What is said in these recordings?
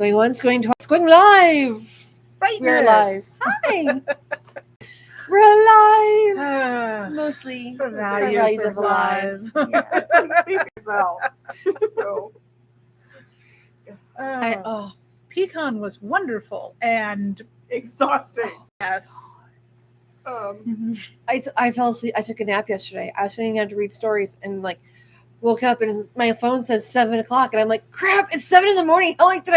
Going once, going twice, going live. We're live. Brightness. Hi. We're alive. Mostly For the values rise of of alive. live. Speak for yourself. So, Pecan was wonderful and exhausting. yes. I fell asleep. I took a nap yesterday. I was sitting down to read stories and woke up and my phone says 7:00 and I'm like, crap, it's 7 a.m. How late did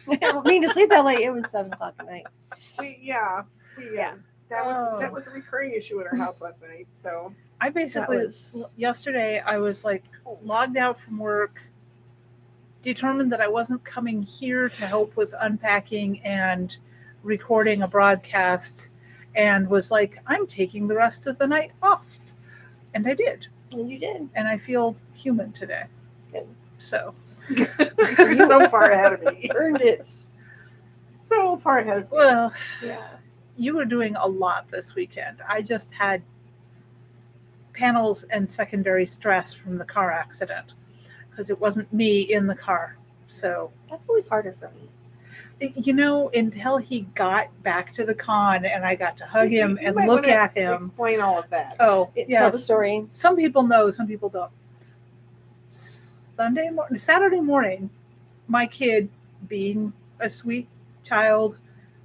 I don't mean to sleep that late? It was 7:00 at night. That was a recurring issue in our house last night. So I basically yesterday I was logged out from work, determined that I wasn't coming here to help with unpacking and recording a broadcast, and was like, I'm taking the rest of the night off. And I did. And you did. And I feel human today. Good. So you're so far ahead of me. Earned it. So far ahead of me. Well, yeah. You were doing a lot this weekend. I just had panels and secondary stress from the car accident because it wasn't me in the car. So that's always harder for me. Until he got back to the con and I got to hug him and look at him. Explain all of that. Oh, yeah. Tell the story. Some people know, some people don't. Saturday morning, my kid, being a sweet child,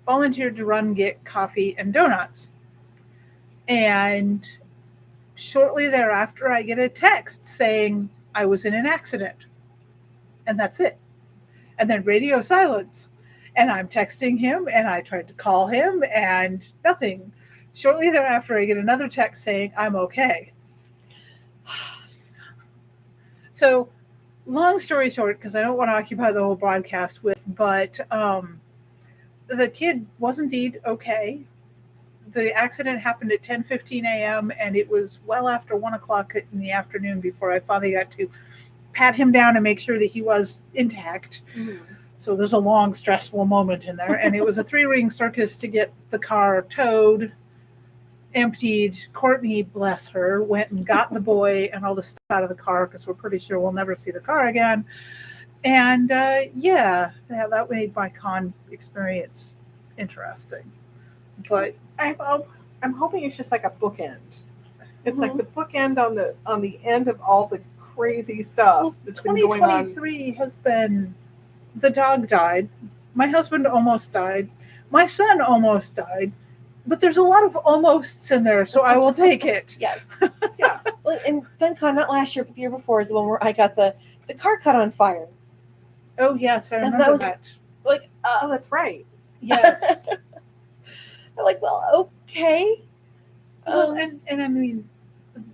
volunteered to run get coffee and donuts. And shortly thereafter, I get a text saying I was in an accident. And that's it. And then radio silence. And I'm texting him, and I tried to call him, and nothing. Shortly thereafter, I get another text saying I'm okay. So, long story short, because I don't want to occupy the whole broadcast but the kid was indeed okay. The accident happened at 10:15 a.m., and it was well after 1 o'clock in the afternoon before I finally got to pat him down and make sure that he was intact. Mm-hmm. So there's a long, stressful moment in there. And it was a 3-ring circus to get the car towed, emptied. Kortnee, bless her, went and got the boy and all the stuff out of the car because we're pretty sure we'll never see the car again. And that made my con experience interesting. But I'm hoping it's just like a bookend. It's like the bookend on the end of all the crazy stuff that's been going on. 2023 has been. The dog died. My husband almost died. My son almost died. But there's a lot of almosts in there, so I will take it. Yes. Yeah. Well, and FunCon, not last year, but the year before, is the one where I got the car caught on fire. Oh, yes, I remember that. Oh, that's right. Yes. I'm like, well, okay. Well, and I mean,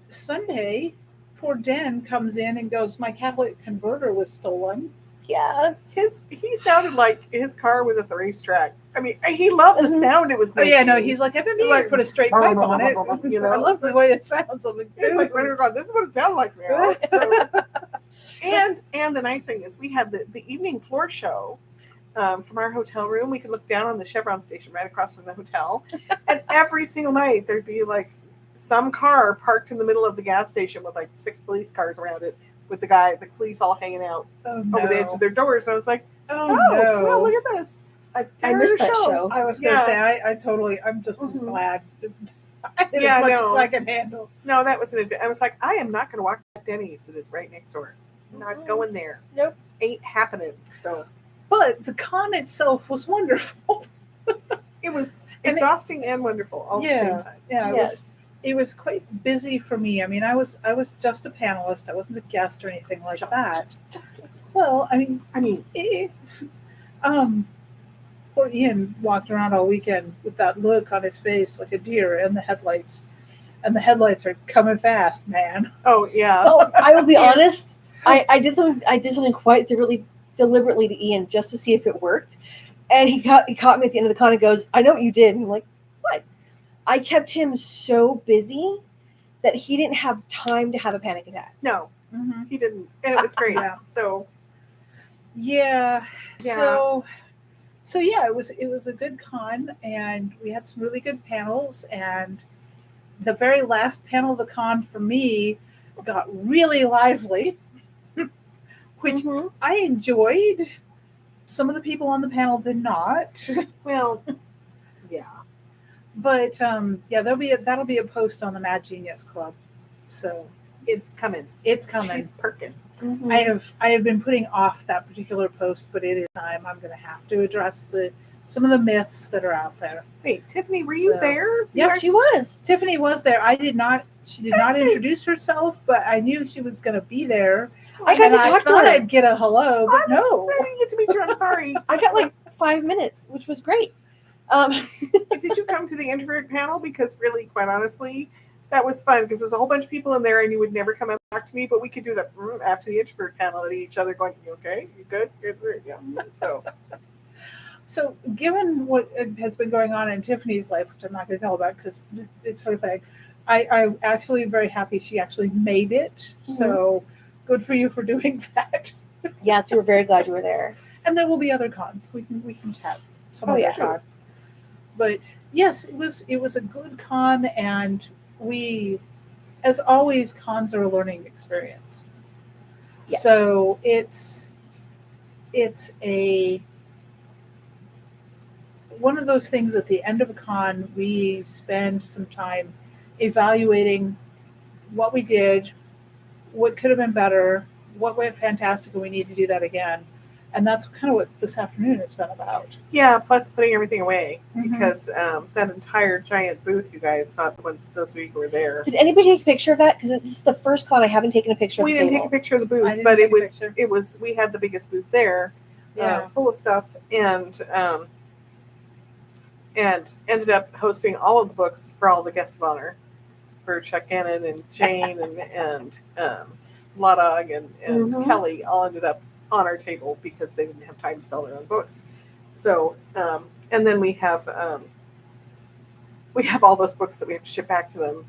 Sunday, poor Den comes in and goes, my catalytic converter was stolen. Yeah. He sounded like his car was at the racetrack. I mean, he loved the sound it was making. Oh, yeah, no, he's like, I've been meaning to put a straight pipe on it. I love the way it sounds. It's like, this is what it sounds like now. So, and the nice thing is we had the evening floor show from our hotel room. We could look down on the Chevron station right across from the hotel. And every single night there'd be some car parked in the middle of the gas station with 6 police cars around it, with the police all hanging out over the edge of their doors. And I was like, no. Well, look at this. I missed that show. I was going to say, I'm just as glad. I did as much as I can handle. No, that was I was like, I am not going to walk to Denny's that is right next door. I'm not going there. Nope. Ain't happening. So, but the con itself was wonderful. It was exhausting and wonderful all at the same time. Yeah, it was quite busy for me. I mean, I was just a panelist. I wasn't a guest or anything like that. Well, I mean, poor Ian walked around all weekend with that look on his face like a deer in the headlights. And the headlights are coming fast, man. Oh, yeah. Oh, I will be honest. I did something quite deliberately to Ian just to see if it worked. And he caught me at the end of the con and goes, I know what you did. And I'm like, what? I kept him so busy that he didn't have time to have a panic attack. No, he didn't. And it was great. So, yeah. So yeah, it was a good con, and we had some really good panels. And the very last panel of the con for me got really lively, which I enjoyed. Some of the people on the panel did not. Well, yeah. But yeah, that'll be a post on the Mad Genius Club. So It's coming. it's coming. She's perking. Mhm. I have been putting off that particular post, but it is time. I'm going to have to address some of the myths that are out there. Wait, Tiffany, were you So- there? Yep, You She was. Tiffany was there. She did not That's it. introduce herself, but I knew she was going to be there. I got And to talk to thought her. I'd get a hello, but no. I didn't get to meet you. I'm sorry. I got like 5 minutes, which was great. Did you come to the introvert panel? Because really, quite honestly, that was fun because there's a whole bunch of people in there and you would never come and talk to me, but we could do that after the introvert panel at each other going, you okay? You good? Yeah. So, So, given what has been going on in Tiffany's life, which I'm not going to tell about because it's her thing, I'm actually very happy she actually made it. So, good for you for doing that. Yes, we were very glad you were there. And there will be other cons. We can chat some Oh, other yeah. time. But yes, it was a good con, and we, as always, cons are a learning experience. Yes. So it's a one of those things at the end of a con, we spend some time evaluating what we did, what could have been better, what went fantastic, and we need to do that again. And that's kind of what this afternoon has been about. yeah, plus putting everything away Mhm. because that entire giant booth you guys saw once those of you who were there. Did anybody take a picture of that? Because this is the first con I haven't taken a picture We of the didn't table. take a picture of the I booth, didn't but take a picture. it was we had the biggest booth there, Yeah. full of stuff, and ended up hosting all of the books for all the guests of honor, for Chuck Gannon and Jane and Lodog and Mhm. Kelly all ended up on our table because they didn't have time to sell their own books. So and then we have all those books that we have to ship back to them.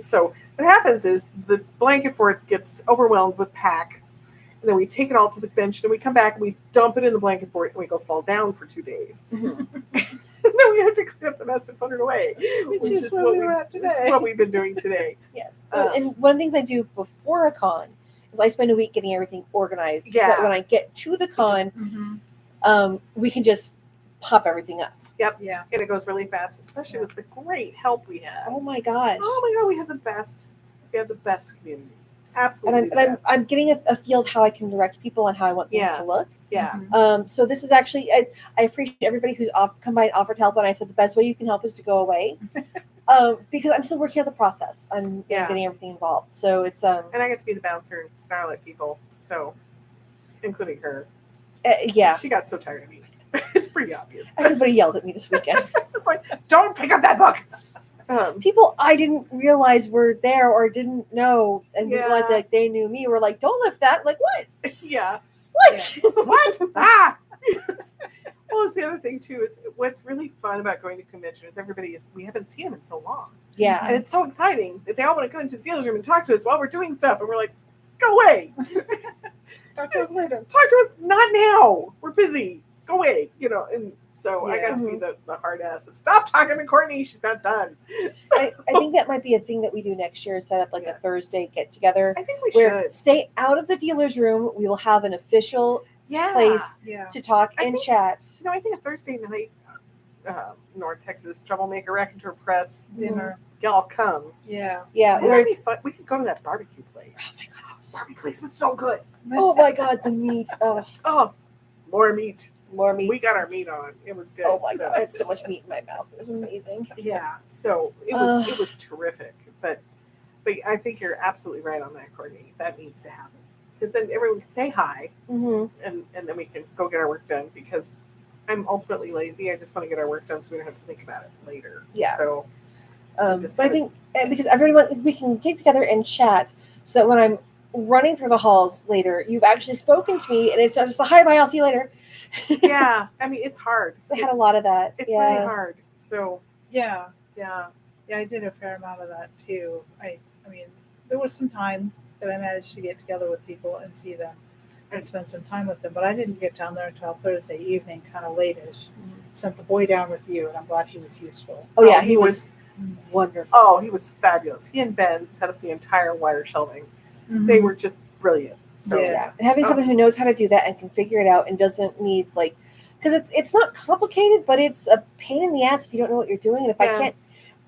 So what happens is the blanket fort gets overwhelmed with pack. And then we take it all to the convention and we come back and we dump it in the blanket fort and we go fall down for 2 days. Mhm. And then we have to clean up the mess and put it away. Which is where we're at today. That's what we've been doing today. Yes. Uh, And one of the things I do before a con is I spend a week getting everything organized so that Yeah. when I get to the con, Mhm. we can just pop everything up. Yeah. And it goes really fast, especially with the great help we have. Oh my gosh. Oh my God, we have the best. We have the best community. And Absolutely. I'm I'm getting a feel of how I can direct people on how I want things Yeah. to look. yeah. Mhm. So this is actually I appreciate everybody who's come by and offered help. And I said the best way you can help is to go away, because I'm still working out the process. I'm Yeah. getting everything involved. So it's And I get to be the bouncer and snarl at people, so including her. yeah. She got so tired of me. It's pretty obvious. Everybody yelled at me this weekend. It's like, don't pick up that book. People I didn't realize were there or didn't know and Yeah. realized that they knew me were like, don't lift that. Like what? Yeah. What? Yes. What? Ah. Well, it's the other thing too is what's really fun about going to convention is we haven't seen them in so long, Yeah. and it's so exciting that they all want to come into the dealer's room and talk to us while we're doing stuff, and we're like, go away. Talk to us later. Talk to us not now. We're busy. Go away. And so I Yeah. got to be the hard ass of stop talking to Kortnee. She's not done. So I think that might be a thing that we do next year, set up like Yeah. a Thursday get together I think we where should. stay out of the dealer's room. We will have an official Yeah. place Yeah. to talk I and think- chat. I think a Thursday night, North Texas Troublemaker Raconteur Press, Dinner. y'all come. Yeah. Yeah, Wouldn't where that be it's fun? We could go to that barbecue place. oh my god, that was so, Barbecue place was so good. oh my god, the meat. Oh, Oh, more meat. more meat. We got our meat on. It was good. Oh my So, god, I had so much meat in my mouth. It was amazing. Yeah. So it was terrific. But I think you're absolutely right on that, Courtney. That needs to happen because then everyone can say hi, Mm-hmm. and then we can go get our work done. Because I'm ultimately lazy. I just want to get our work done so we don't have to think about it later. Yeah. So But I think because everyone, we can get together and chat so that when I'm running through the halls later, you've actually spoken to me and it's just a hi, bye, I'll see you later. yeah, I mean it's hard. So I had a lot of that. It's yeah. really hard. So Yeah. yeah, Yeah, I did a fair amount of that too. I mean, there was some time that I managed to get together with people and see them and spend some time with them, but I didn't get down there until Thursday evening, kind of late-ish. Sent the boy down with you, and I'm glad he was useful. Oh yeah, he was wonderful. Oh, he was fabulous. He and Ben set up the entire wire shelving. They were just brilliant. So Yeah, and having someone who knows how to do that and can figure it out and doesn't need like, because it's not complicated, but it's a pain in the ass if you don't know what you're doing. And if Yeah.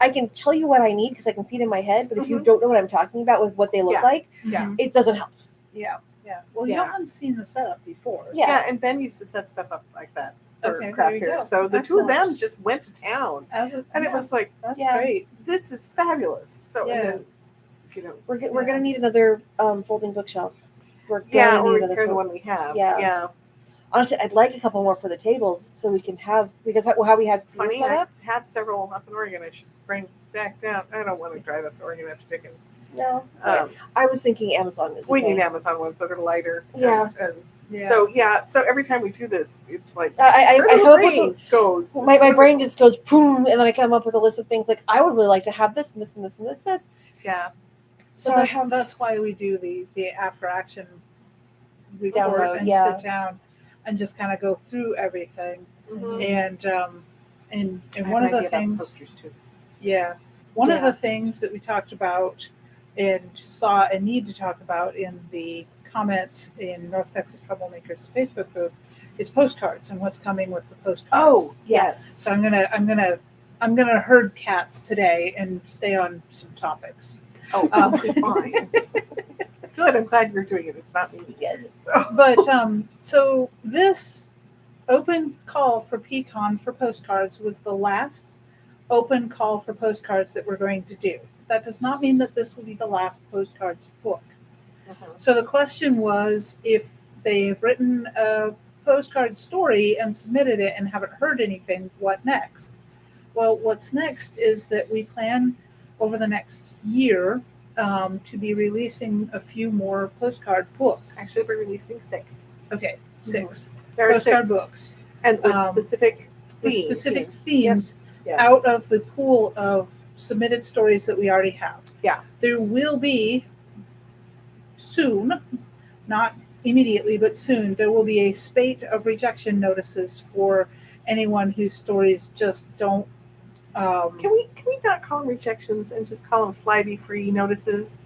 I can tell you what I need because I can see it in my head. But if you Mhm. don't know what I'm talking about with what they look Yeah. like, Yeah. it doesn't help. Yeah. Yeah. Well, Yeah. Johan's seen the setup before. Yeah. Yeah, and Ben used to set stuff up like that for Okay, craft there you fairs. go. So the two of them Excellent. just went to town, and Yeah, it was like, that's Yeah. great. this is fabulous. So Yeah. and then, We're Yeah. gonna need another folding bookshelf. We're yeah, gonna or need another. repair the one we have. Yeah. Yeah. Honestly, I'd like a couple more for the tables so we can have because how we had It's yours funny. set I up. have several up in Oregon. I should bring back down. I don't want to drive up to Oregon after Dickens. No, Um, I was thinking Amazon is we okay. need Amazon ones that are lighter. Yeah. And Yeah. so every time we do this, it's like I where the come up with brain goes. my It's brain wonderful. just goes boom, and then I come up with a list of things like I would really like to have this and this and this and this. Yeah. So So I have that's why we do the after action report Download, and yeah. sit down and just kind of go through everything. Mhm. And I have one an of the idea about things, posters too. yeah, one of Yeah. the things that we talked about and saw a need to talk about in the comments in North Texas Troublemakers Facebook group is postcards and what's coming with the postcards. Oh yes. So I'm gonna herd cats today and stay on some topics. Oh, probably fine. Good. I'm glad you're doing it. It's not me. Yes. So But so this open call for Pecan for postcards was the last open call for postcards that we're going to do. That does not mean that this will be the last postcards book. So the question was if they've written a postcard story and submitted it and haven't heard anything, what next? Well, what's next is that we plan over the next year to be releasing a few more postcard books. actually, we're releasing 6. Okay, 6 There are postcard 6 books and with specific with themes. specific themes Yeah. out of the pool of submitted stories that we already have. Yeah. There will be soon, not immediately, but soon, there will be a spate of rejection notices for anyone whose stories just don't. Can we not call them rejections and just call them fly-be free notices?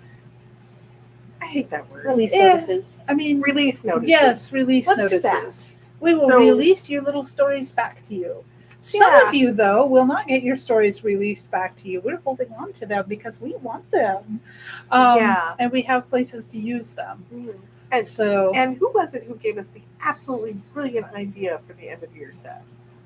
I hate that word. release Yeah. notices. I mean, Release notices. yes, release Let's do notices. that. We will So- release your little stories back to you. Some Yeah. of you, though, will not get your stories released back to you. We're holding on to them because we want them. Yeah. And we have places to use them. Mhm. And So and who was it who gave us the absolutely brilliant idea for the end of year set?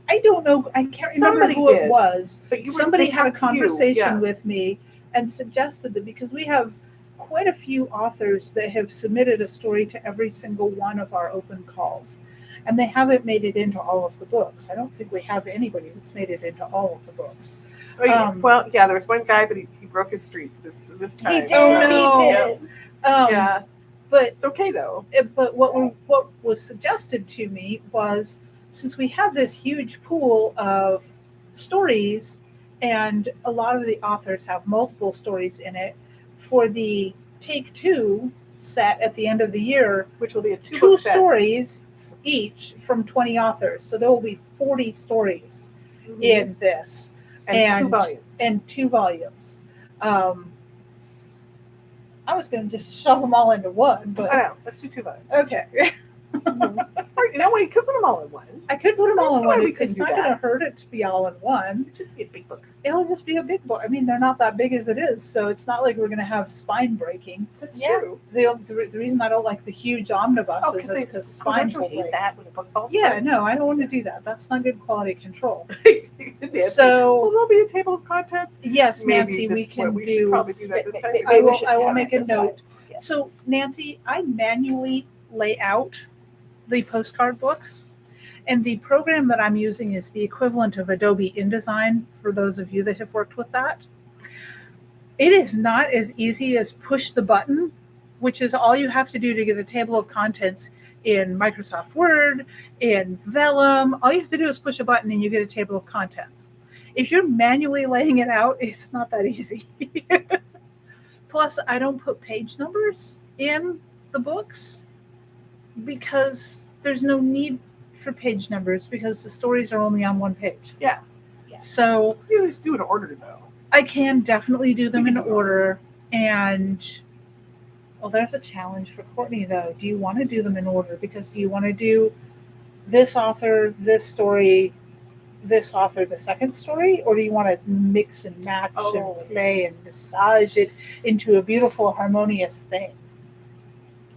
I don't know. I can't remember Somebody who did. it was. But you Somebody they had a talked to you. conversation Yeah. with me and suggested that because we have quite a few authors that have submitted a story to every single one of our open calls. And they haven't made it into all of the books. I don't think we have anybody that's made it into all of the books. Well, yeah, there was one guy, but he broke his streak this time. He did. Oh, He no. did. Yeah, But it's okay though. but what was suggested to me was since we have this huge pool of stories and a lot of the authors have multiple stories in it, for the take 2 set at the end of the year, Which will be a 2 two book set. stories each from 20 authors, so there will be 40 stories Mhm. in this and 2 volumes. and 2 volumes. I was going to just shove them all into one, but I know. Let's do 2 volumes. okay. Or you know what? You could put them all in one. I could put them all That's in why one. we It's couldn't do not going to that. hurt it to be all in one. It'd just be a big book. It'll just be a big book. I mean, they're not that big as it is, so it's not like we're going to have spine breaking. That's Yeah. true. The reason I don't like the huge omnibuses is because spines don't will you hate break. that when a book falls Yeah, apart? no, I don't want to do that. That's not good quality control. Will So there be a table of contents? yes, Maybe Nancy, we this- can we should do. probably do that this time. Maybe I we will. should I will have make it a this note. time. Yeah. So Nancy, I manually lay out the postcard books, and the program that I'm using is the equivalent of Adobe InDesign. For those of you that have worked with that, it is not as easy as push the button, which is all you have to do to get a table of contents in Microsoft Word, in Vellum. All you have to do is push a button and you get a table of contents. If you're manually laying it out, it's not that easy. Plus, I don't put page numbers in the books because there's no need for page numbers because the stories are only on one page. Yeah. Yeah. So You just do an order though. I can definitely do them You in can do it. order, and Well, there's a challenge for Kortnee, though. Do you want to do them in order? Because do you want to do this author, this story, this author, the second story? Or do you want to mix and match Oh. and play and massage it into a beautiful, harmonious thing?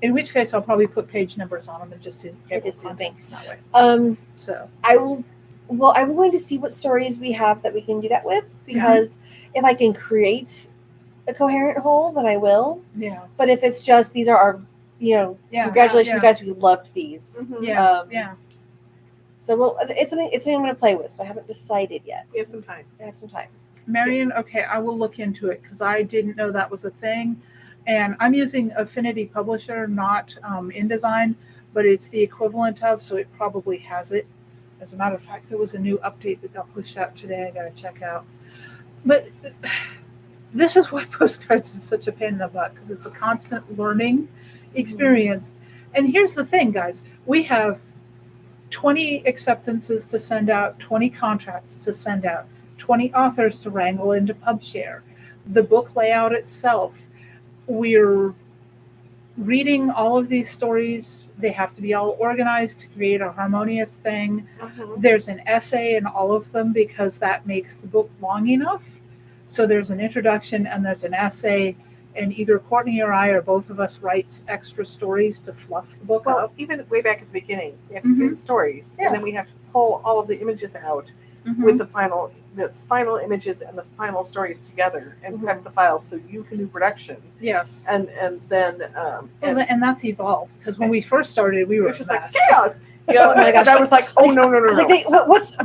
In which case, I'll probably put page numbers on them and just do context that way. So I will. Well, I'm going to see what stories we have that we can do that with, because if I can create a coherent whole, then I will. yeah, But if it's just these are our, congratulations, yeah. guys, we loved these. Mhm. yeah. So it's something I'm going to play with. So I haven't decided yet. We have some time. I have some time. Marion, okay, I will look into it because I didn't know that was a thing. And I'm using Affinity Publisher, not InDesign, but it's the equivalent of, so it probably has it. As a matter of fact, there was a new update that got pushed out today. I got to check out. But this is why postcards is such a pain in the butt, because it's a constant learning experience. And here's the thing, guys. We have 20 acceptances to send out, 20 contracts to send out, 20 authors to wrangle into PubShare. The book layout itself. We're reading all of these stories. They have to be all organized to create a harmonious thing. There's an essay in all of them because that makes the book long enough. So there's an introduction and there's an essay, and either Kortnee or I or both of us writes extra stories to fluff the book Well, up. even way back at the beginning, we have to do the stories, Yeah. and then we have to pull all of the images out with the final images and the final stories together and prep the files so you can do production. Yes. And then And that's evolved, because when we first started, we it were was just like mess. chaos. Oh my gosh! I was like, oh no.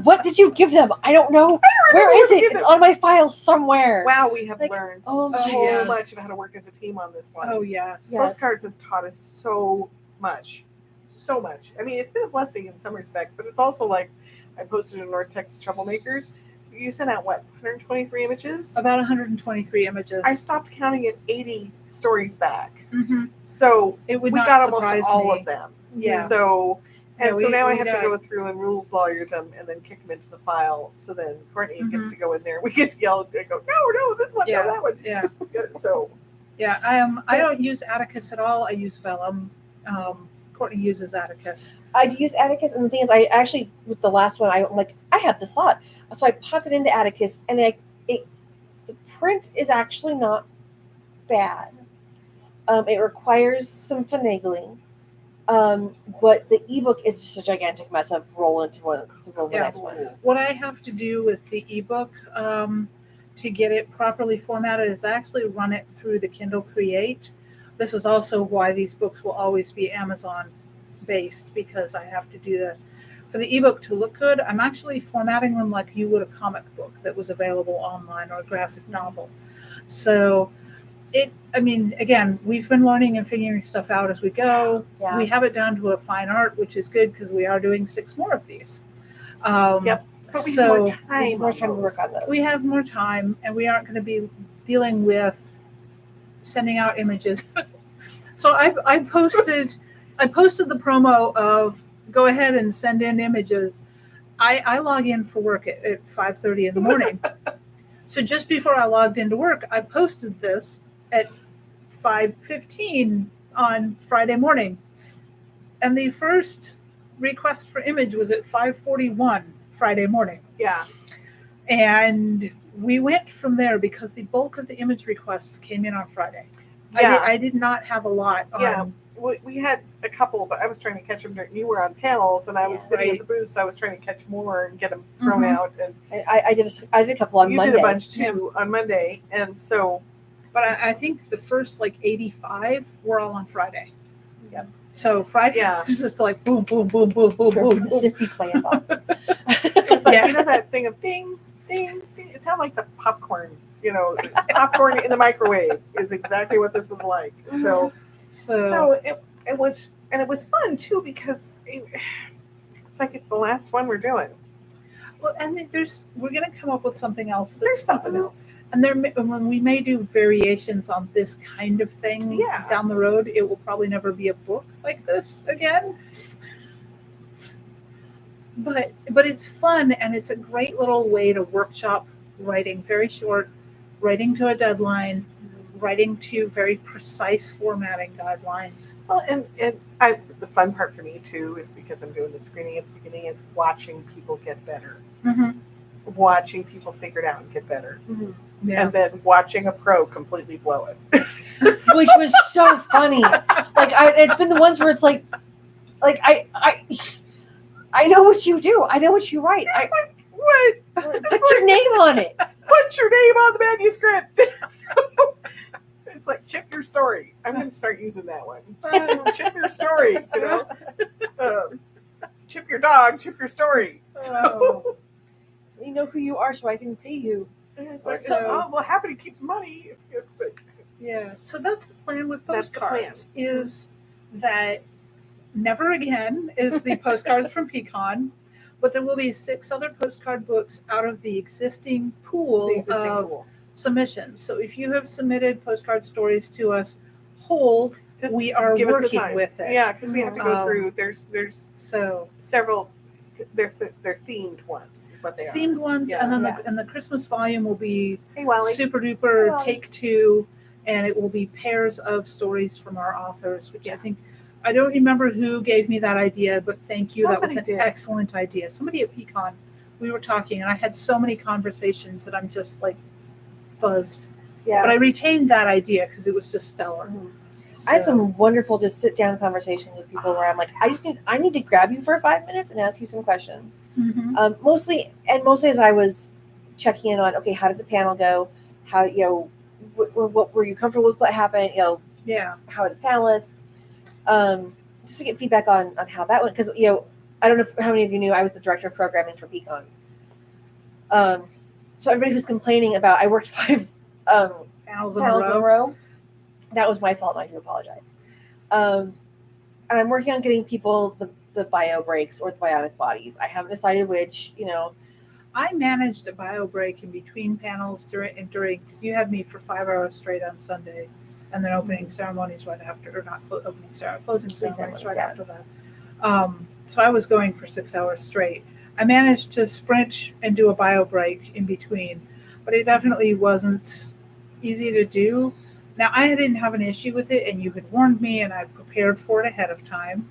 What did you give them? I don't know. Where is it? It's on my file somewhere. Wow, we have Like, learned oh so yes. much about how to work as a team on this one. Oh yes. Yes. Postcards has taught us so much. I mean, it's been a blessing in some respects, but it's also like I posted in North Texas Troublemakers. You sent out what, 123 images? About 123 images. I stopped counting at 80 stories back. Mhm. So It would we not got surprise almost all me. of them. Yeah. So Yeah, now I we have to got- go through and rules lawyer them and then kick them into the file. So then Kortnee gets to go in there. We get to yell and go, no, this one, Yeah. no, that one. Yeah. So Yeah. I don't use Atticus at all. I use Vellum. Kortnee uses Atticus. I use Atticus, and the thing is, I actually with the last one, I have this lot, so I popped it into Atticus, and the print is actually not bad. It requires some finagling, but the ebook is just a gigantic mess of roll into the next one. What I have to do with the ebook to get it properly formatted is actually run it through the Kindle Create. This is also why these books will always be Amazon based, because I have to do this. For the ebook to look good, I'm actually formatting them like you would a comic book that was available online or a graphic novel. So again, we've been learning and figuring stuff out as we go. Yeah. We have it down to a fine art, which is good because we are doing 6 more of these. Yep. But we have more time. More time to work on those. We have more time, and we aren't going to be dealing with sending out images. So I posted the promo of go ahead and send in images. I log in for work at 5:30 in the morning. So just before I logged into work, I posted this at 5:15 on Friday morning. And the first request for image was at 5:41 Friday morning. Yeah. And we went from there because the bulk of the image requests came in on Friday. Yeah. I did not have a lot on. Yeah. We had a couple, but I was trying to catch them. You were on panels, and I was sitting at the booth, so I was trying to catch more and get them thrown out. And I did a couple on you Monday. did a bunch too on Monday, and so. But I think the first 85 were all on Friday. Yeah. So Friday was just like boom, boom, boom, boom, boom, boom, boom. Piece my inbox. It was like, that thing of ding, ding, ding. It sounded like the popcorn, popcorn in the microwave is exactly what this was like. So it was, and it was fun too, because it's like it's the last one we're doing. Well, and we're going to come up with something else. There's something else. And when we may do variations on this kind of thing down the road, it will probably never be a book like this again. But it's fun, and it's a great little way to workshop writing, very short, writing to a deadline, writing to very precise formatting guidelines. Well, and the fun part for me too is because I'm doing the screening at the beginning is watching people get better, watching people figure it out and get better, Yeah. and then watching a pro completely blow it. Which was so funny. Like it's been the ones where it's like I know what you do. I know what you write. It's like, what? Put your name on it. Put your name on the manuscript. So, it's like chip your story. I'm going to start using that one. Chip your story. You know, chip your dog. Chip your story. So, You know who you are, so I can pay you. it's like, So- well, happy to keep the money. Yes, but Yeah. So that's the plan with That's the plan. postcards. Is that never again is the postcards from Pecan, but there will be 6 other postcard books out of the existing pool the existing of pool. submissions. So if you have submitted postcard stories to us, hold. Just We are give us the working time. with it. Yeah, because we have to go Um, through. There's So several. They're themed ones. Is what they are. themed ones, Yeah. and then Yeah. the Christmas volume will be Hey, Wally. super duper Wally. take 2, and it will be pairs of stories from our authors, which I think I don't remember who gave me that idea, but thank you. That was an Somebody did. excellent idea. Somebody at Pecan, we were talking, and I had so many conversations that I'm just like fuzzed. Yeah. But I retained that idea because it was just stellar. I had So- some wonderful just sit down conversations with people where I'm like, I need to grab you for 5 minutes and ask you some questions. Mhm. Mostly as I was checking in on, okay, how did the panel go? How, what were you comfortable with what happened? Yeah. How are the panelists? Just to get feedback on how that went. Because, I don't know how many of you knew I was the director of programming for Pecan. So everybody who's complaining about, I worked 5 Panels in panels a in a row. row. That was my fault, and I do apologize. And I'm working on getting people the bio breaks or the bionic bodies. I haven't decided which, I managed a bio break in between panels during because you had me for 5 hours straight on Sunday, and then opening ceremonies right after, or not opening ceremony, closing ceremonies right yeah. after that. So I was going for 6 hours straight. I managed to sprint and do a bio break in between, but it definitely wasn't easy to do. Now I didn't have an issue with it, and you had warned me, and I prepared for it ahead of time,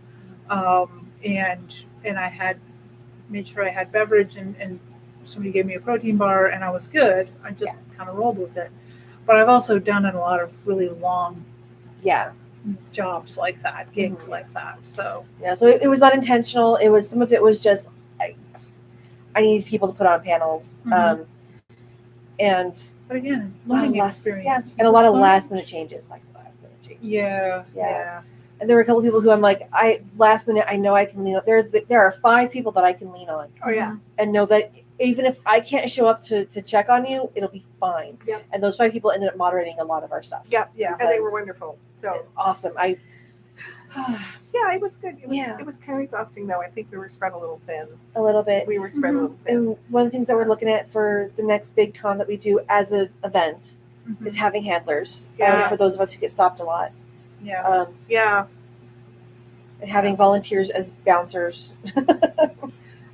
and I had made sure I had beverage, and somebody gave me a protein bar, and I was good. I just kind of rolled with it. But I've also done a lot of really long yeah. jobs like that, gigs like that. So Yeah, so it was unintentional. It was, some of it was just, I needed people to put on panels. Mhm. And but again, learning experience. and a lot of Learn- last minute changes, Yeah. And there were a couple of people who I'm like, last minute, I know I can lean on. There are 5 people that I can lean on Oh yeah. and know that even if I can't show up to check on you, it'll be fine. Yep. And those 5 people ended up moderating a lot of our stuff. Yep. Yeah. And they were wonderful. So Awesome. yeah, it was good. Yeah. It was kind of exhausting though. I think we were spread a little thin. A little bit. We were spread a little thin. And one of the things that we're looking at for the next big con that we do as an event Mhm. is having handlers. Yes. For those of us who get stopped a lot. Yes. Yeah. And having volunteers as bouncers.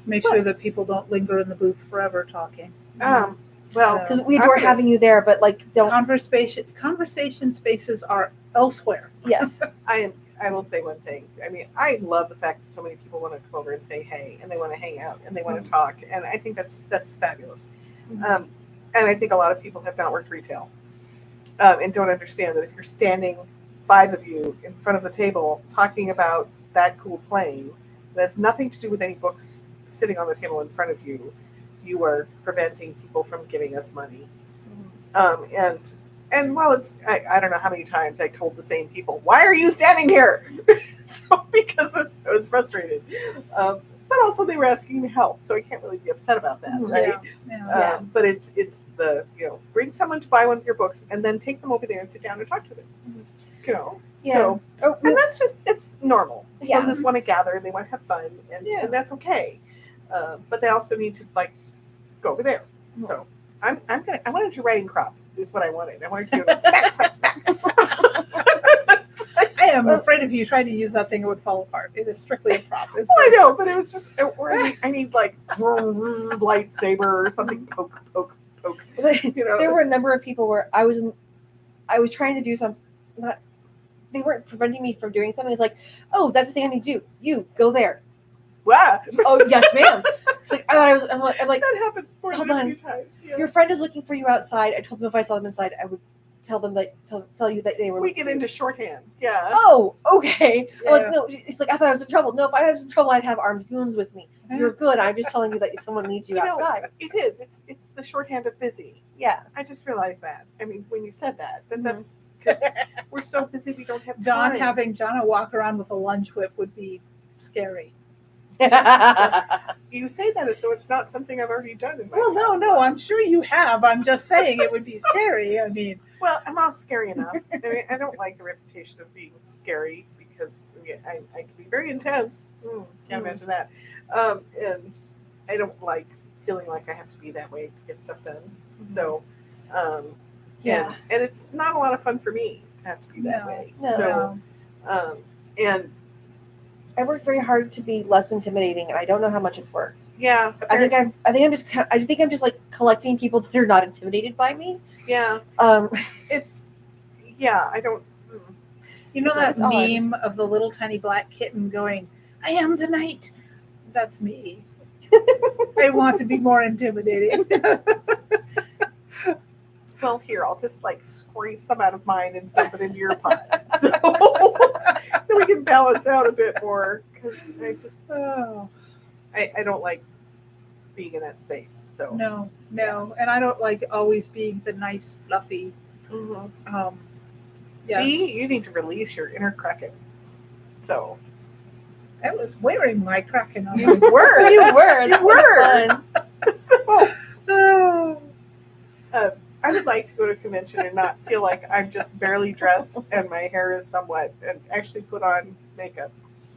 Make sure that people don't linger in the booth forever talking. Well, Because we adore Okay. having you there, but don't. Conversation spaces are elsewhere. Yes. I will say one thing. I mean, I love the fact that so many people want to come over and say hey, and they want to hang out, and they want to talk, and I think that's fabulous. And I think a lot of people have not worked retail and don't understand that if you're standing 5 of you in front of the table talking about that cool plane that has nothing to do with any books sitting on the table in front of you, you are preventing people from giving us money. And while it's, I don't know how many times I told the same people, why are you standing here? So because I was frustrated. But also they were asking me help, so I can't really be upset about that, right? Yeah. Yeah. But it's the, bring someone to buy one of your books and then take them over there and sit down and talk to them. Yeah. So, and that's just, it's normal. People Yeah. just want to gather and they want to have fun, and that's okay. But they also need to go over there. So I wanted your writing crop is what I wanted. I wanted to do smack, smack. I am afraid if you tried to use that thing, it would fall apart. It is strictly a prop. It's I know, but it was just, I need like lightsaber or something, poke. There were a number of people where I I was trying to do something. They weren't preventing me from doing something. It's like, oh, that's the thing I need to do. You go there. Wow. Oh, yes, ma'am. It's like, I'm like, That happened more hold than a on. few times. Yeah. your friend is looking for you outside. I told them if I saw them inside, I would tell them that tell you that they were. We looking get for you. into shorthand. Yeah. Oh, okay. I'm like, Yeah. no. It's like I thought I was in trouble. No, if I was in trouble, I'd have armed goons with me. You're good. I'm just telling you that someone needs you You know, outside. it is. It's the shorthand of busy. Yeah. I just realized that. I mean, when you said that, Mhm. that's because we're so busy we don't have time. Don having Jonna walk around with a lunch whip would be scary. You say that as so it's not something I've already done in my Well, no, past no, life. I'm sure you have. I'm just saying it would be scary. I mean, Well, I'm not scary enough. I mean, I don't like the reputation of being scary because I can be very intense. Can't imagine that. And I don't like feeling like I have to be that way to get stuff done. So, Yeah. and it's not a lot of fun for me to have to be that way. No. So, and I worked very hard to be less intimidating, and I don't know how much it's worked. yeah, I think I'm just like collecting people that are not intimidated by me. yeah, it's I don't. you know It's that odd. meme of the little tiny black kitten going, "I am the knight." That's me. I want to be more intimidating. Well, here I'll just like scrape some out of mine and dump it into your pot, so then we can balance out a bit more because I just Oh, I don't like being in that space. So no, and I don't like always being the nice, fluffy. Mhm. Yes. See, you need to release your inner Kraken. So I was wearing my Kraken on. you were, You were. That was fun. So Oh. I would like to go to a convention and not feel like I'm just barely dressed and my hair is somewhat, and actually put on makeup.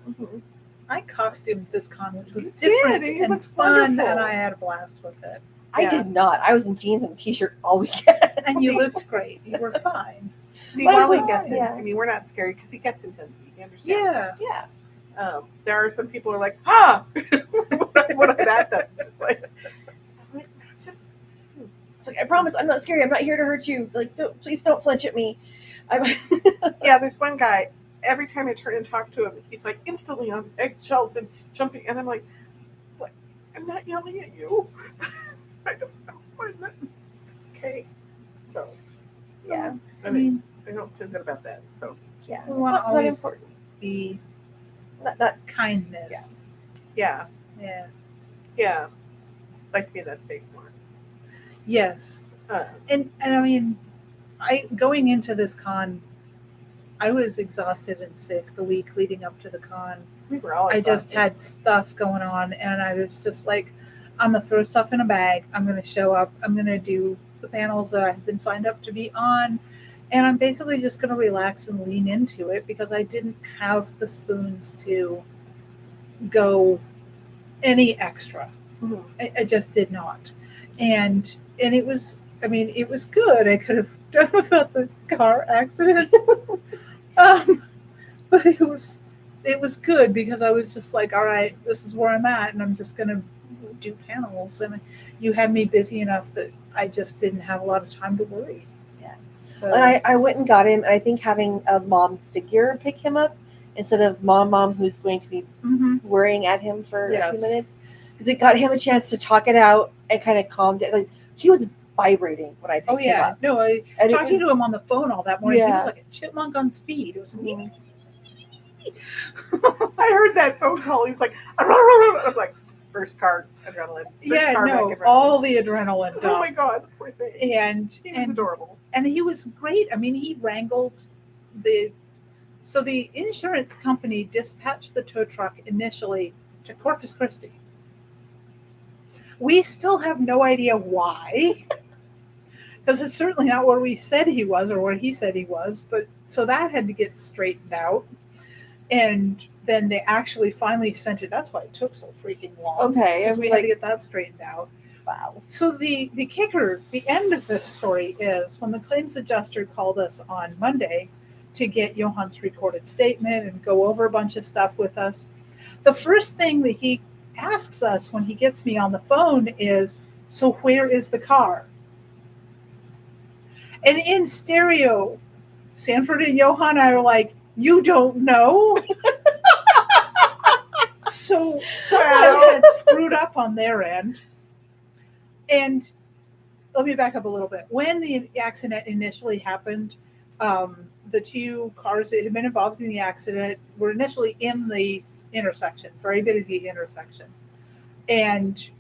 Mhm. I costumed this con, which was You did, different and it and looked fun, wonderful. and I had a blast with it. I Yeah. did not. I was in jeans and a t-shirt all weekend. And you looked great. You were fine. See, Well, Wally so- gets it. yeah. I mean, we're not scary because he gets intensity. He understands. Yeah. Yeah. That. There are some people who are like, ah, what I'm at them. Just like, it's just. It's like, I promise I'm not scary. I'm not here to hurt you. Like, please don't flinch at me. Yeah, there's one guy. Every time I turn and talk to him, he's like instantly on eggshells and jumping, and I'm like, "What? I'm not yelling at you. I don't know. I'm not." Okay, so Yeah. I I mean, mean, I don't feel good about that. So Yeah. we want to Not always important. be Not kindness. yeah, Yeah. like to be in that space more. Yes. Uh, And I mean, going into this con, I was exhausted and sick the week leading up to the con. we were all. I just exhausted. had stuff going on, and I was just like, I'm gonna throw stuff in a bag. I'm gonna show up. I'm gonna do the panels that I've been signed up to be on, and I'm basically just gonna relax and lean into it because I didn't have the spoons to go any extra. Mhm. I just did not, and it was. I mean, it was good. I could have done without the car accident, but it was good because I was just like, all right, this is where I'm at, and I'm just gonna do panels. And you had me busy enough that I just didn't have a lot of time to worry. Yeah. So And I went and got him, and I think having a mom figure pick him up instead of mom who's going to be Mhm. worrying at him for a Yes. few minutes, because it got him a chance to talk it out and kind of calm down. Like, he was vibrating when I picked Oh him yeah, up. no, And it talking to was- him on the phone all that morning, he Yeah. was like a chipmunk on speed. It was Mhm. I heard that phone call. He was like, I'm like, first card adrenaline. First yeah, card no, back adrenaline. all the adrenaline Oh my dump. god, poor thing. And He was adorable. and he was great. I mean, he wrangled the insurance company dispatched the tow truck initially to Corpus Christi. We still have no idea why, because it's certainly not where we said he was or where he said he was. But so that had to get straightened out, and then they actually finally sent it. That's why it took so freaking long. Okay, because I'm we had to like, get that straightened out. wow. So the kicker, the end of this story is when the claims adjuster called us on Monday to get Johan's recorded statement and go over a bunch of stuff with us. The first thing that he asks us when he gets me on the phone is, "So where is the car?" And in stereo, Sanford and Johanna are like, you don't know? So someone had screwed up on their end. And let me back up a little bit. When the accident initially happened, the two cars that had been involved in the accident were initially in the intersection, very busy intersection. And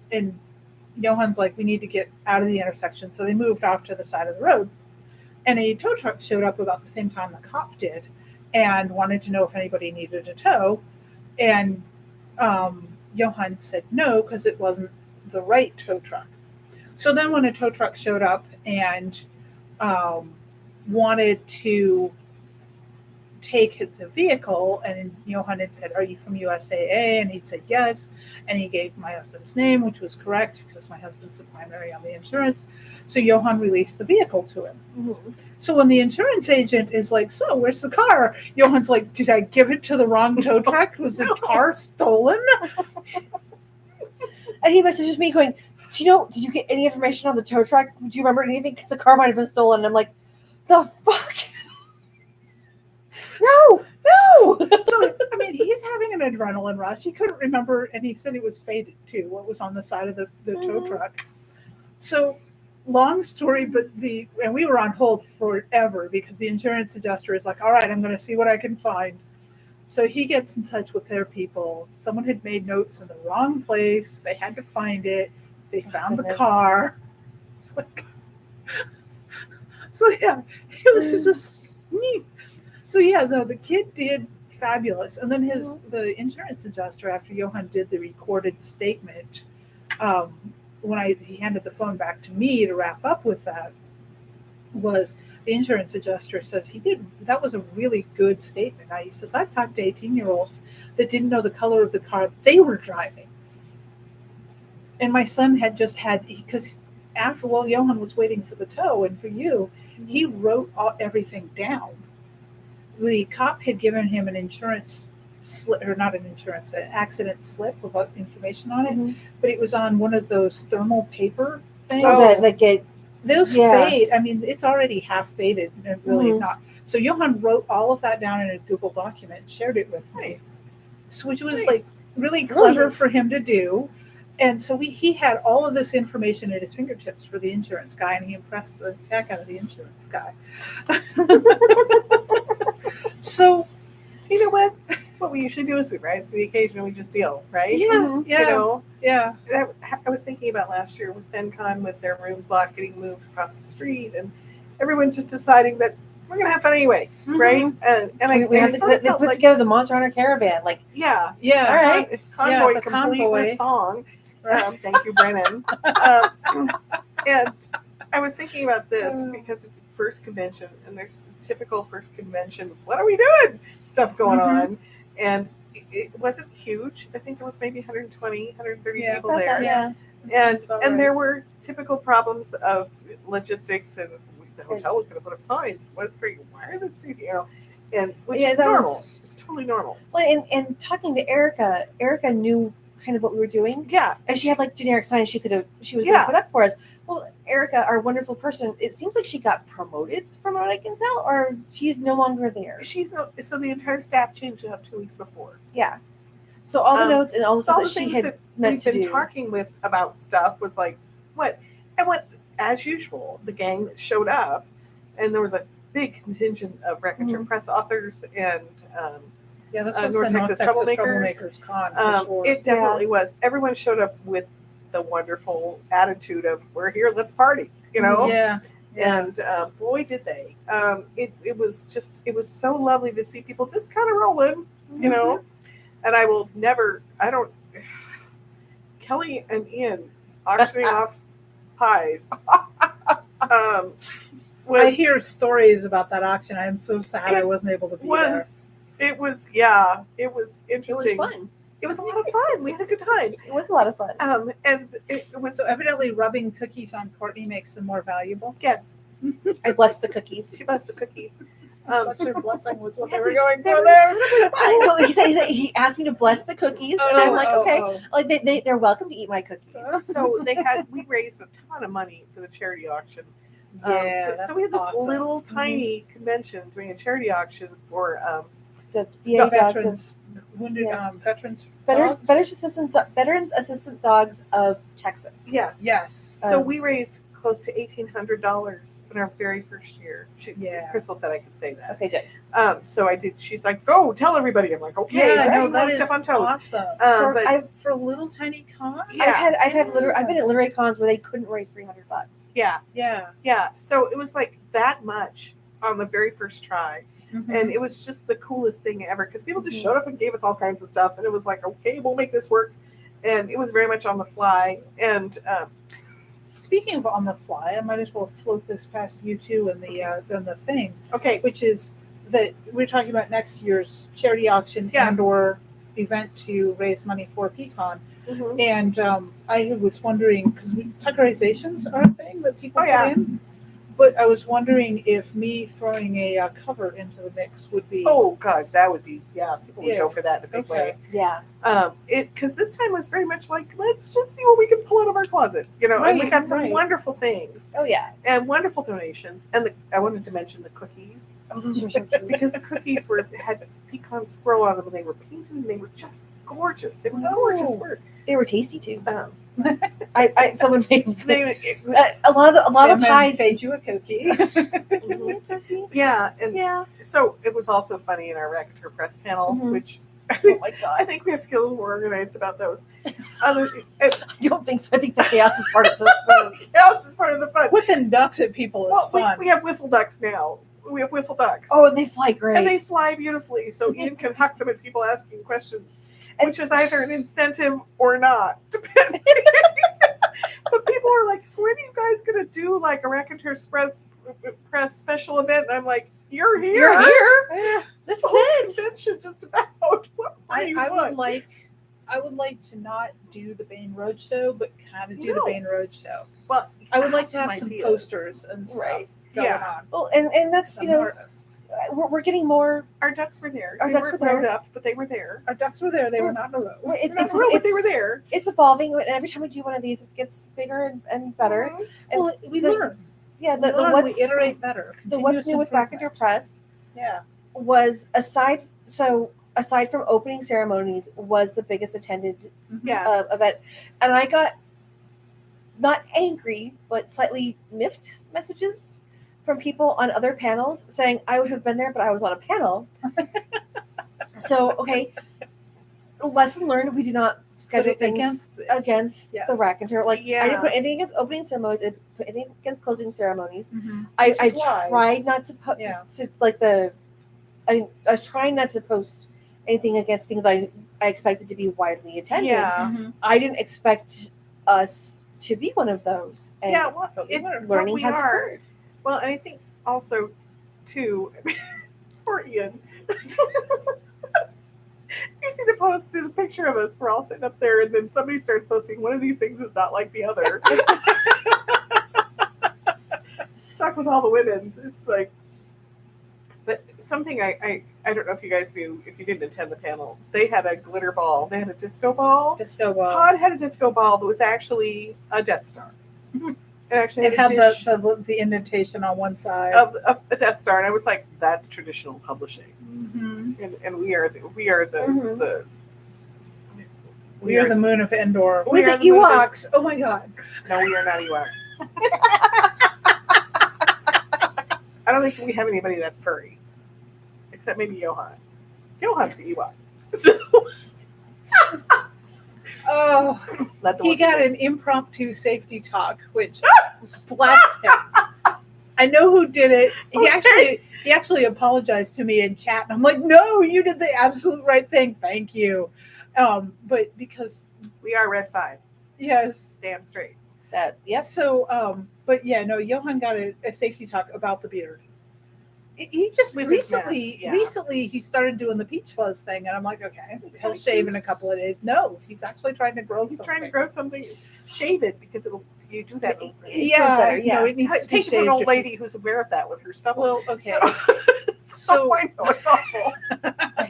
Johann's like, we need to get out of the intersection. So they moved off to the side of the road. And a tow truck showed up about the same time the cop did and wanted to know if anybody needed a tow. And Johann said no, because it wasn't the right tow truck. So then when a tow truck showed up and wanted to take the vehicle, and Johann had said, are you from USAA? And he'd said yes. And he gave my husband's name, which was correct because my husband's the primary on the insurance. So Johann released the vehicle to him. Mm-hmm. So when the insurance agent is like, so where's the car? Johann's like, did I give it to the wrong tow truck? Was the car stolen? And he messages me going, did you get any information on the tow truck? Do you remember anything? Because the car might have been stolen. And I'm like, the fuck? No. So, I mean, he's having an adrenaline rush. He couldn't remember, and he said it was faded too, what was on the side of the tow truck. So, long story, and we were on hold forever because the insurance adjuster is like, all right, I'm going to see what I can find. So he gets in touch with their people. Someone had made notes in the wrong place. They had to find it. They found the car. It's like, so yeah, it was just neat. So yeah, no, the kid did fabulous. And then the insurance adjuster, after Johann did the recorded statement, when he handed the phone back to me to wrap up with that, was the insurance adjuster says that was a really good statement. He says, I've talked to 18-year-olds that didn't know the color of the car they were driving. And my son had because while Johann was waiting for the tow and for you, he wrote everything down. The cop had given him an insurance slip, or not an insurance, an accident slip with information on it, but it was on one of those thermal paper things. Those fade. I mean, it's already half faded and really not. So Johann wrote all of that down in a Google document and shared it with me, which was like really clever for him to do. And so he had all of this information at his fingertips for the insurance guy, and he impressed the heck out of the insurance guy. So you know what? What we usually do is we rise to the occasion and we just deal, right? Yeah, yeah. You know? Yeah. I was thinking about last year with FenCon, with their room block getting moved across the street, and everyone just deciding that we're going to have fun anyway, right? And we have to put together the Monster Hunter Caravan. Like, yeah. All right. Convoy the complete convoy. with song. Thank you, Brennan. And I was thinking about this because it's the first convention, and there's the typical first convention, what are we doing? Stuff going on. And it wasn't huge. I think there was maybe 120, 130 people there. Yeah. And there were typical problems of logistics, and the hotel was going to put up signs. What's great? Why are this, and which is normal. It's totally normal. Well, and talking to Erica knew kind of what we were doing. Yeah. And she had like generic signs she was going to put up for us. Well, Erica, our wonderful person, it seems like she got promoted from what I can tell, or she's no longer there. So the entire staff changed it up 2 weeks before. Yeah. So all the notes and all the stuff that she had meant to do. We've been talking about stuff was like, what? And what, as usual, the gang that showed up, and there was a big contingent of Record Press authors and this was North the Texas Troublemakers Con, for sure. It definitely was. Everyone showed up with the wonderful attitude of, we're here, let's party, you know? Yeah. And boy, did they. It was so lovely to see people just kind of rolling, you know? And Kelly and Ian auctioning off pies. I hear stories about that auction. I am so sad I wasn't able to be there. It was interesting. It was fun. It was a lot of fun. We had a good time. It was a lot of fun. And it was so evidently rubbing cookies on Kortnee makes them more valuable. Yes. I blessed the cookies. She blessed the cookies. Your blessing was what they were going for there. He said he asked me to bless the cookies, and I'm like, okay, like they're welcome to eat my cookies. So we raised a ton of money for the charity auction. Yeah, So we had this awesome. little tiny convention doing a charity auction for The The VA dogs veterans, wounded Yeah. veterans, Veterans, dogs? Veterans Assistant Dogs of Texas. yes. Yes. So we raised close to $1,800 in our very first year. Yeah. Crystal said I could say that. Okay, good. So I did. She's like, "Go tell everybody." I'm like, "Okay." Yeah, just no, so that I is step on toes. awesome. But For little tiny con. Yeah. I've been at literary cons where they couldn't raise $300. yeah, Yeah. So it was like that much on the very first try. Mhm. And it was just the coolest thing ever because people just Mhm. showed up and gave us all kinds of stuff, and it was like, okay, we'll make this work. And it was very much on the fly. And Speaking of on the fly, I might as well float this past you two and the thing, okay, which is that we're talking about next year's charity auction Yeah. and or event to raise money for Pecan. mhm. And I was wondering because Tuckerizations are a thing that people Oh, yeah. put in. But I was wondering if me throwing a cover into the mix would be. Oh God, that would be people would Yeah. go for that in a big way. Yeah. Because this time was very much like, let's just see what we can pull out of our closet, and we Right, got some right. wonderful things Oh, yeah. and wonderful donations. And I wanted to mention the cookies Oh, those are so cute. because the cookies had pecan squirrel on them, and they were painted, and they were just gorgeous. They were Oh. gorgeous work. They were tasty too. Someone made They, a lot of And then pies. fade you a cookie. yeah, and Yeah. so it was also funny in our Racketeer Press panel, Mhm. which Oh my I god. think we have to get a little more organized about those. I don't think so. I think the chaos is part of the Chaos is part of the fun. Whipping ducks at people is Well, fun. we have wiffle ducks now. We have wiffle ducks. Oh, and they fly great. And they fly beautifully, so Ian can huck them at people asking questions, which is either an incentive or not, depending. But people are like, "So when are you guys gonna do like a Racketeers Press special event?" And I'm like, "You're here. You're here. Yeah. This The is whole it. convention just about. What more do you I want?" would like to not do the Bain Road Show, but kind of do the No. Bain Road Show. Well, I would like to have some some ideas. posters and stuff Right. going Yeah. on. Well, and that's Some artists. we're getting more. Our ducks were there. Our They ducks weren't were there. rowed up, but they were there. Our ducks were there. They were not in a row. It's Not real, but they were there. It's evolving, and every time we do one of these, it gets bigger and better. Mhm. And Well, we the- learn. Yeah, We the learn, what's we iterate better. the what's new with Continuous Racketeer Press Yeah. was aside from opening ceremonies was the biggest attended Mm-hmm. Yeah. event, and I got not angry but slightly miffed messages from people on other panels saying I would have been there, but I was on a panel. So okay, lesson learned: we do not schedule it things against it. against Yes. the Racketeer. Like I Yeah. didn't put anything against opening ceremonies. I didn't put anything against closing ceremonies. Mhm. I Which is wise. tried not to put Yeah. to like the. I was trying not to post anything against things I expected to be widely attended. Yeah. Mhm. I didn't expect us to be one of those. And Yeah, well, But we it's learned. learning what we has are. occurred. Well, and I think also, too, poor Ian. You see the post, there's a picture of us, we're all sitting up there, and then somebody starts posting, one of these things is not like the other. Stuck with all the women. It's like, but something I don't know if you guys knew, if you didn't attend the panel, they had a glitter ball. They had a disco ball. Disco ball. Todd had a disco ball that was actually a Death Star. Mhm. It actually It had had a dish the indentation on one side. of a Death Star, and I was like, "That's traditional publishing." Mhm. And we are the Mhm. We are the moon of Endor. We We're are the the moon of- Ewoks. Oh my god. no, we are not Ewoks. I don't think we have anybody that furry, except maybe Johan. Johan's the Ewok. So Oh, let the he one got do it. an impromptu safety talk, which bless him. I know who did it. Okay. He actually apologized to me in chat, and I'm like, no, you did the absolute right thing. Thank you. But because We are Red 5. yes, Damn straight. That yes. so but yeah, no, Johan got a safety talk about the beard. He just With his mask, yeah. recently he started doing the peach fuzz thing, and I'm like, okay, he'll shave in a couple of days. No, he's actually trying to grow. He's trying to grow something. Shave it because you do that. It Yeah, grows better, yeah. no, it needs to be Take it from shaved an old if you- lady who's aware of that with her stubble. Well, okay. So So- I know it's awful.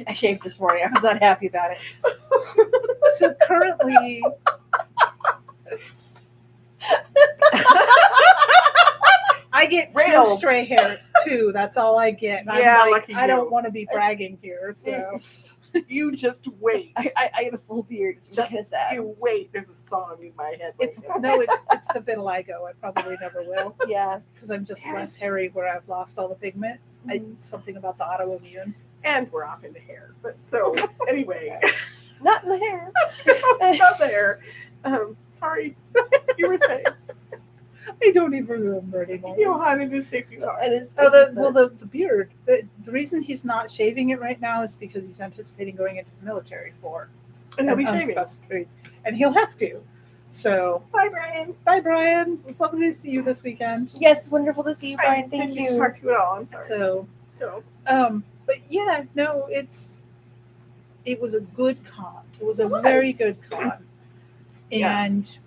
I shaved this morning. I was not happy about it. So currently, I I get Rails. 2 stray hairs too. That's all I get. And Yeah, I'm like, lucky I don't you. want to be bragging here. So You just wait. I had a full beard. It's Just kind of sad. you wait. There's a song in my head. Right it's now. it's the vitiligo. I probably never will Yeah. because I'm just less hairy where I've lost all the pigment. Something about the autoimmune. And we're off into hair. But so anyway, Not in the hair. not there. Sorry, you were saying. I don't even remember anymore. Johan and his safety talk. It is. Oh, the beard. The reason he's not shaving it right now is because he's anticipating going into the military for And he'll be an shaving. unspecified- and he'll have to. So, Bye, Brian. bye, Brian. It was lovely to see you this weekend. Yes, wonderful to see you, I Brian. Thank didn't get to you. talk to you at all. I'm sorry. So, So, but yeah, no, it was a good con. It was a It was. very good con, Yeah. and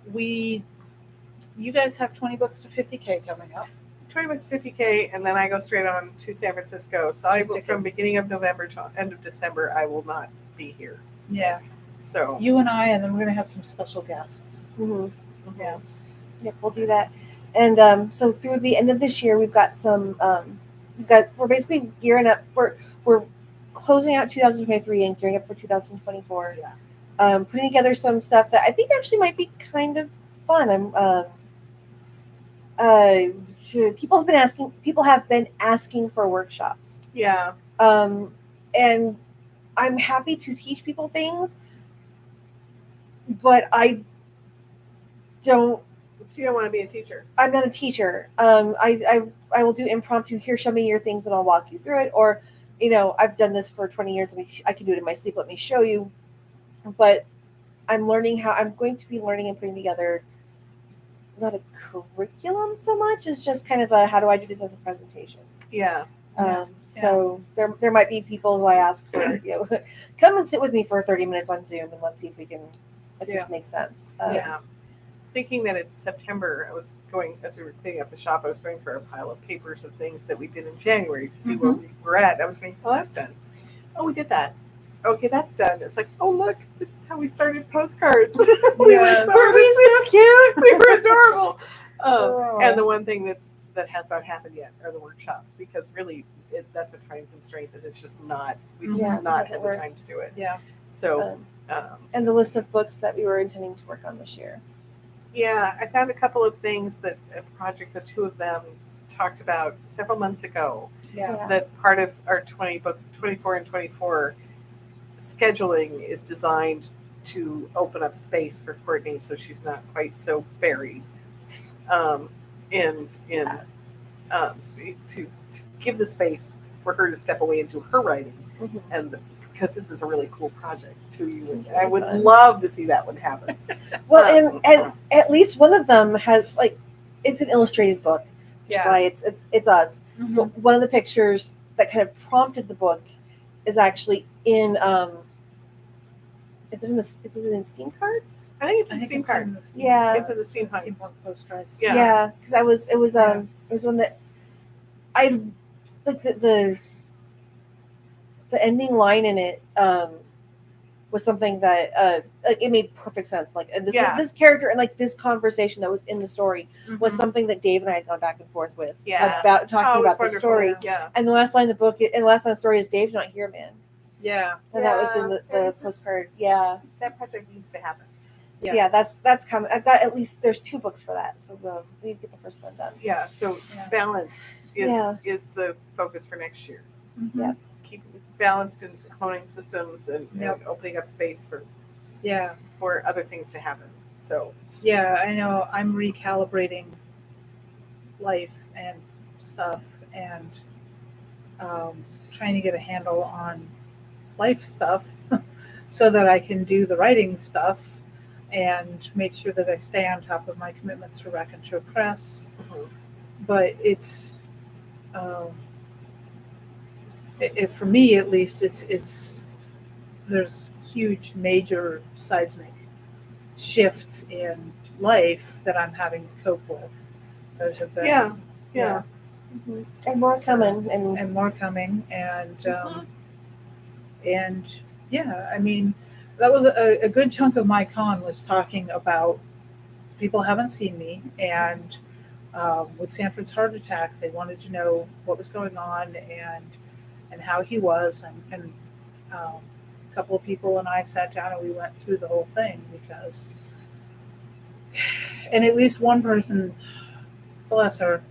you guys have 20 books to 50K coming up. 20 bucks, 50K, and then I go straight on to San Francisco. So I will, from Ridiculous. beginning of November to end of December, I will not be here. Yeah, So you and I, and then we're gonna have some special guests. Mhm. Yeah. Yep, we'll do that. And so through the end of this year, we've got some. We're basically gearing up. We're closing out 2023 and gearing up for 2024. Yeah. Putting together some stuff that I think actually might be kind of fun. People have been asking for workshops. yeah, And I'm happy to teach people things, but I don't. you don't want to be a teacher. I'm not a teacher. I will do impromptu. Here, show me your things, and I'll walk you through it. Or, I've done this for 20 years. I can do it in my sleep. Let me show you. But I'm going to be learning and putting together not a curriculum so much as just kind of a how do I do this as a presentation. Yeah, So there might be people who I ask for, come and sit with me for 30 minutes on Zoom and let's see if this makes sense. yeah. Thinking that it's September, I was going, as we were cleaning up the shop, I was going through a pile of papers of things that we did in January to see where we were at. I was going, oh, that's done. Oh, we did that. Okay, that's done. It's like, oh, look, this is how we started postcards. Yes. Were we so cute? We were adorable. Oh. And the one thing that has not happened yet are the workshops, because really that's a time constraint that is just not, we just Yeah, not it had the works. time to do it. Yeah. So, And the list of books that we were intending to work on this year. yeah, I found a couple of things that a project the two of them talked about several months ago. Yeah. That part of our 24 and 24 scheduling is designed to open up space for Kortnee, so she's not quite so buried. To give the space for her to step away into her writing, Mhm. and because this is a really cool project too. It's I really would fun. love to see that one happen. Well, and at least one of them has it's an illustrated book. Which is Yeah. why it's us. Mhm. But one of the pictures that kind of prompted the book is actually in is it in Steam cards? I think it's I in think Steam it's in cards. the Yeah. It's in the steampunk. steampunk postcards. Yeah. Yeah, because it was one that I like the ending line in it was something that it made perfect sense. Like Yeah. this character and this conversation that was in the story was Mhm. something that Dave and I had gone back and forth with Yeah. about talking Oh, it was about the wonderful. story. Yeah. And the last line of the book and the last line of the story is Dave's not here, man. Yeah. And that was in Yeah. the postcard. Yeah. That project needs to happen. So yeah, that's coming. I've got at least there's 2 books for that. So we need to get the first one done. Yeah. So Yeah. balance Yeah. is the focus for next year. Mhm. Yeah. Keeping it balanced and honing systems and Yep. opening up space Yeah. for other things to happen. So Yeah, I know. I'm recalibrating life and stuff and trying to get a handle on life stuff so that I can do the writing stuff and make sure that I stay on top of my commitments to Raconteur Press. But it's for me at least it's there's huge major seismic shifts in life that I'm having to cope with that have been yeah. And more So- coming. and more coming and yeah, I mean that was a good chunk of my con was talking about people haven't seen me and with Sanford's heart attack. They wanted to know what was going on and how he was, and a couple of people and I sat down and we went through the whole thing because, and at least one person, bless her,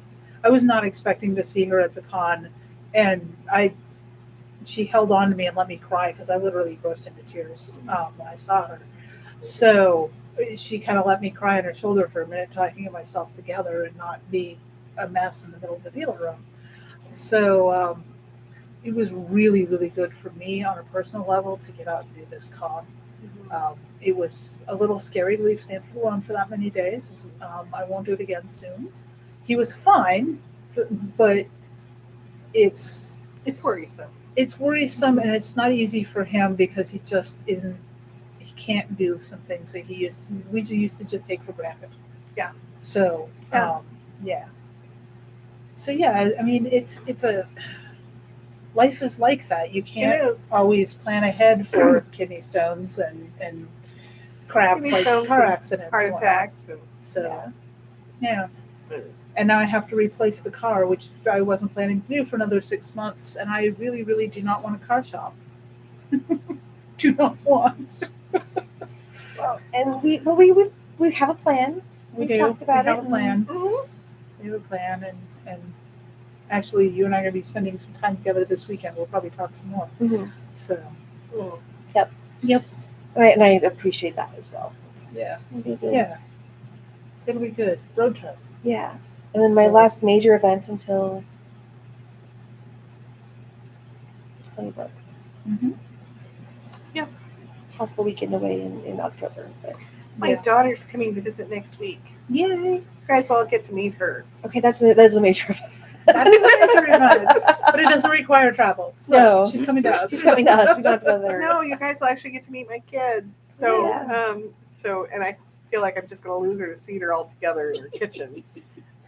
I was not expecting to see her at the con, and she held on to me and let me cry because I literally burst into tears when I saw her. So she kind of let me cry on her shoulder for a minute till I can get myself together and not be a mess in the middle of the dealer room. So it was really, really good for me on a personal level to get out and do this con. It was a little scary to leave Stanford alone for that many days. I won't do it again soon. He was fine, but it's worrisome. It's worrisome, and it's not easy for him because he just isn't. He can't do some things that we used to just take for granted. Yeah. So yeah. So yeah, I mean, it's a life is like that. You can't always plan ahead for kidney stones and crap Kidney like stones car and accidents, heart and attacks, and so yeah. And now I have to replace the car, which I wasn't planning to do for another 6 months. And I really, really do not want a car shop. Do not want. Well, and we have a plan. We've talked about we have it. a plan. Mhm. We have a plan, and actually, you and I are going to be spending some time together this weekend. We'll probably talk some more. Mhm. So, Yep. Right, and I appreciate that as well. yeah, It'll be good. yeah, it'll be good. Road trip. Yeah. And then my So- last major event until $20. Mm-hmm. Possible weekend away in October. But My daughter's coming to visit next week. Yay! You guys all get to meet her. okay, that's a major event. That is a major event, but it doesn't require travel. So No. she's coming to us. She's coming to us. We don't have to go there. No, you guys will actually get to meet my kid. So, Yeah. and I feel like I'm just going to lose her to Cedar altogether in her kitchen.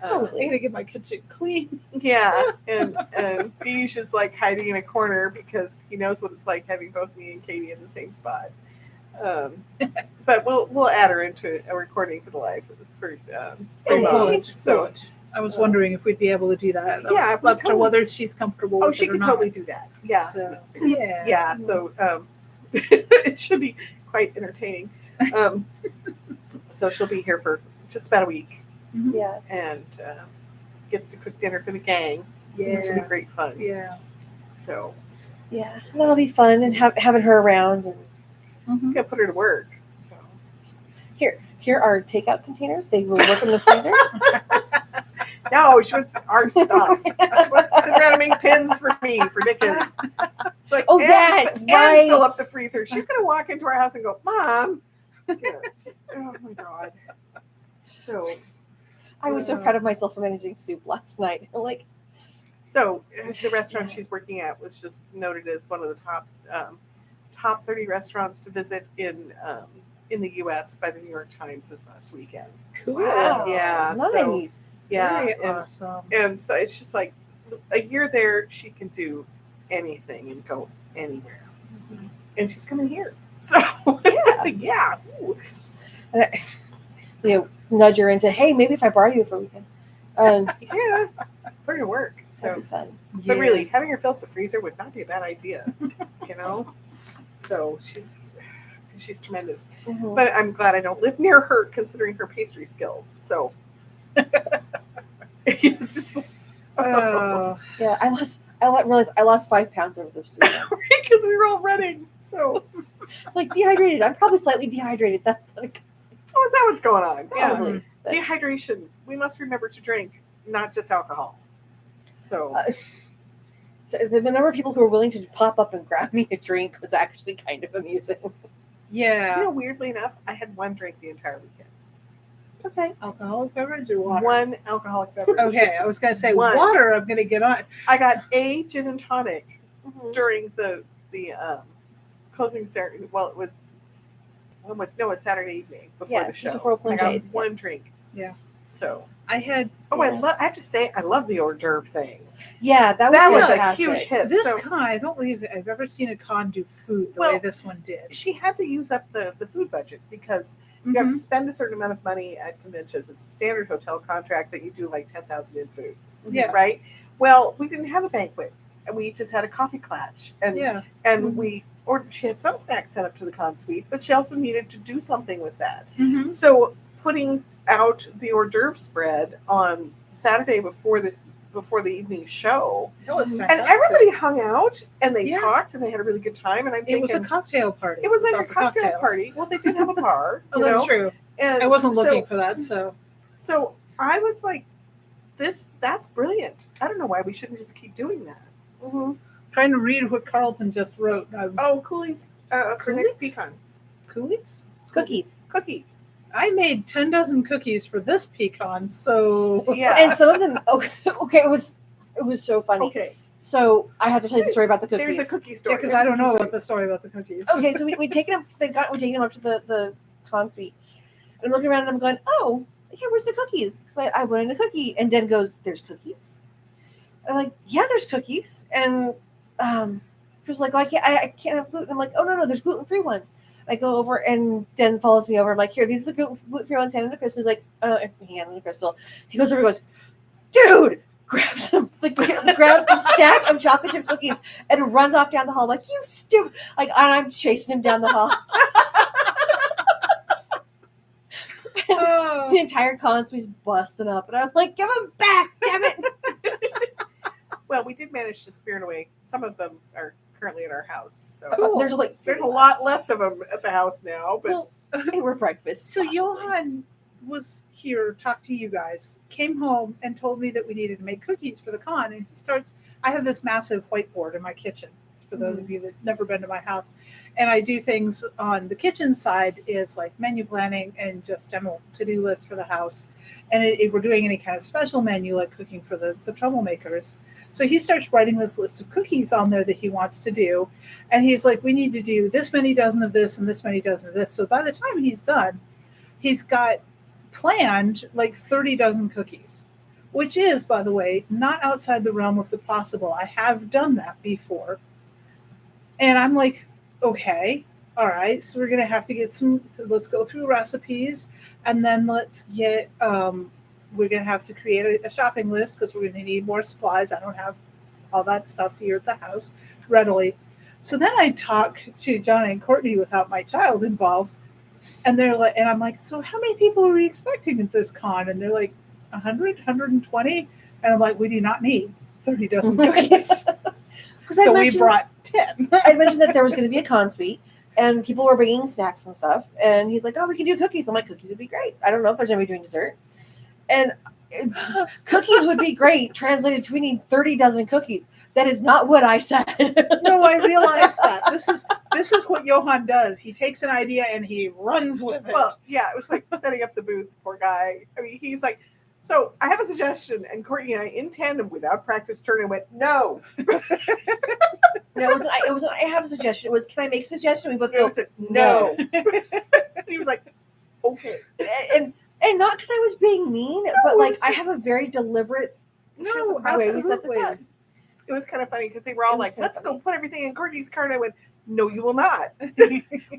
I'm going to get my kitchen clean. Yeah, and Deej is like hiding in a corner because he knows what it's like having both me and Katie in the same spot. But we'll add her into a recording for the live for Hey. moments. So I was wondering if we'd be able to do that. That Yeah, was up to totally. whether she's comfortable with she it or could not. totally do that. Yeah, So, yeah. yeah. So it should be quite entertaining. So she'll be here for just about a week Yeah. and gets to cook dinner for the gang. Yeah. Which will be great fun. Yeah. So Yeah. That'll be fun, and having her around. And I'm gonna put her to work. So here are takeout containers. They will work in the freezer. no, she wants art stuff. She wants to sit around and make pins for me for Dickens. It's like, Oh, and- that, and right. fill up the freezer. She's gonna walk into our house and go, Mom. Yeah, oh my god. So I was so proud of myself for managing soup last night. I'm like, the restaurant she's working at was just noted as one of the top 30 restaurants to visit in the U.S. by the New York Times this last weekend. Cool. wow, Yeah, nice. Yeah, Very and, awesome. and so it's just like a year there, she can do anything and go anywhere, and she's coming here. So Yeah. yeah. Ooh. And nudge her into, hey, maybe if I borrow you for a weekend. Yeah, put her to work. That'd So, be fun. but really, having her fill up the freezer would not be a bad idea, you know. So she's tremendous. Mhm. But I'm glad I don't live near her, considering her pastry skills. So it's just Yeah, I realized I lost 5 pounds over the soup. because we were all running. So Like dehydrated. I'm probably slightly dehydrated. That's not a good oh, is that what's going on? Yeah, Probably. But- dehydration. We must remember to drink, not just alcohol. So the number of people who were willing to pop up and grab me a drink was actually kind of amusing. Yeah. you know, weirdly enough, I had one drink the entire weekend. Okay. Alcoholic beverage or water? One alcoholic beverage. Okay, I was going to say One. water. I'm going to get on. I got a gin and tonic Mhm. during the closing ceremony. Well, it was Saturday evening before Yeah, the just show. before opening I got day, one drink. Yeah. So I had Yeah. I have to say I love the hors d'oeuvre thing. Yeah, that That was a fantastic. huge hit. this So con. I don't believe I've ever seen a con do food the Well, way this one did. she had to use up the food budget because You have to Mhm. spend a certain amount of money at conventions. It's a standard hotel contract that you do like 10,000 in food. Yeah. Right. Well, we didn't have a banquet, and we just had a coffee klatch, and Yeah. and Mhm. we ordered. She had some snacks set up to the con suite, but she also needed to do something with that. Mhm. So putting out the hors d'oeuvre spread on Saturday before the evening show, That was and fantastic. everybody hung out and they Yeah. talked and they had a really good time. And I'm It thinking was a cocktail party. it was like without a the cocktail cocktails. party. Well, they did have a bar. Oh, you that's know? true. And I wasn't looking so, for that, so So I was like, that's brilliant. I don't know why we shouldn't just keep doing that. Mm-hmm. trying to read what Carlton just wrote. Oh, coolies for next Coolies? pecan. Coolies? Cookies. I made 10 dozen cookies for this pecan, so Yeah. And some of them, okay, it was so funny. Okay. So I have to tell you the story about the cookies. There's a cookie story. because There's I a don't cookie know story. about the story about the cookies. Okay, so we taken them. We're taking them up to the con suite. And I'm looking around and I'm going, oh, yeah, where's the cookies? Because I wanted a cookie. And Den goes, there's cookies. I'm like, yeah, there's cookies. And she was like, well, I can't have gluten. I'm like, oh no, there's gluten-free ones. I go over and Den follows me over. I'm like, here, these are the gluten-free ones. Hand them to Crystal. He's like, he hands them to Crystal. He goes over and goes, dude, grabs him, grabs the stack of chocolate chip cookies and runs off down the hall. I'm like, you stupid! Like, and I'm chasing him down the hall. Oh. The entire con suite's busting up, and I'm like, give them back, damn it! Well, we did manage to spirit away. Some of them are currently at our house, so Cool. There's like there's a lot less of them at the house now. But Well, They were breakfast. so possibly. Johan was here, talked to you guys, came home and told me that we needed to make cookies for the con. And he starts, I have this massive whiteboard in my kitchen, for those of you that never been to my house. And I do things on the kitchen side is like menu planning and just general to-do list for the house. And if we're doing any kind of special menu, like cooking for the troublemakers. So he starts writing this list of cookies on there that he wants to do. And he's like, we need to do this many dozen of this and this many dozen of this. So by the time he's done, he's got planned like 30 dozen cookies, which is, by the way, not outside the realm of the possible. I have done that before. And I'm like, okay, all right, so we're going to have to get so let's go through recipes, and then let's get, we're going to have to create a shopping list because we're going to need more supplies. I don't have all that stuff here at the house readily. So then I talk to Jonna and Kortnee without my child involved, and they're like, and I'm like, so how many people are we expecting at this con? And they're like, 100, 120, and I'm like, we do not need 30 dozen cookies. So we brought 10. I mentioned that there was going to be a con suite, and people were bringing snacks and stuff. And he's like, "Oh, we can do cookies." I'm like, "Cookies would be great." I don't know if there's anybody doing dessert, and cookies would be great. Translated to, we need 30 dozen cookies. That is not what I said. No, I realized that. This is what Johan does. He takes an idea and he runs with it. well, yeah, it was like setting up the booth. Poor guy. I mean, he's like, so I have a suggestion, and Kortnee and I, in tandem, without practice, turned and went, no. No, it wasn't. I have a suggestion. It was, can I make a suggestion? We both I go, said, no. And he was like, okay. and not because I was being mean, but like I have a very deliberate No, way we set this absolutely. up. It was kind of funny because they were all It was like, kinda let's go funny. put everything in Kortnee's cart. I went, no, you will not.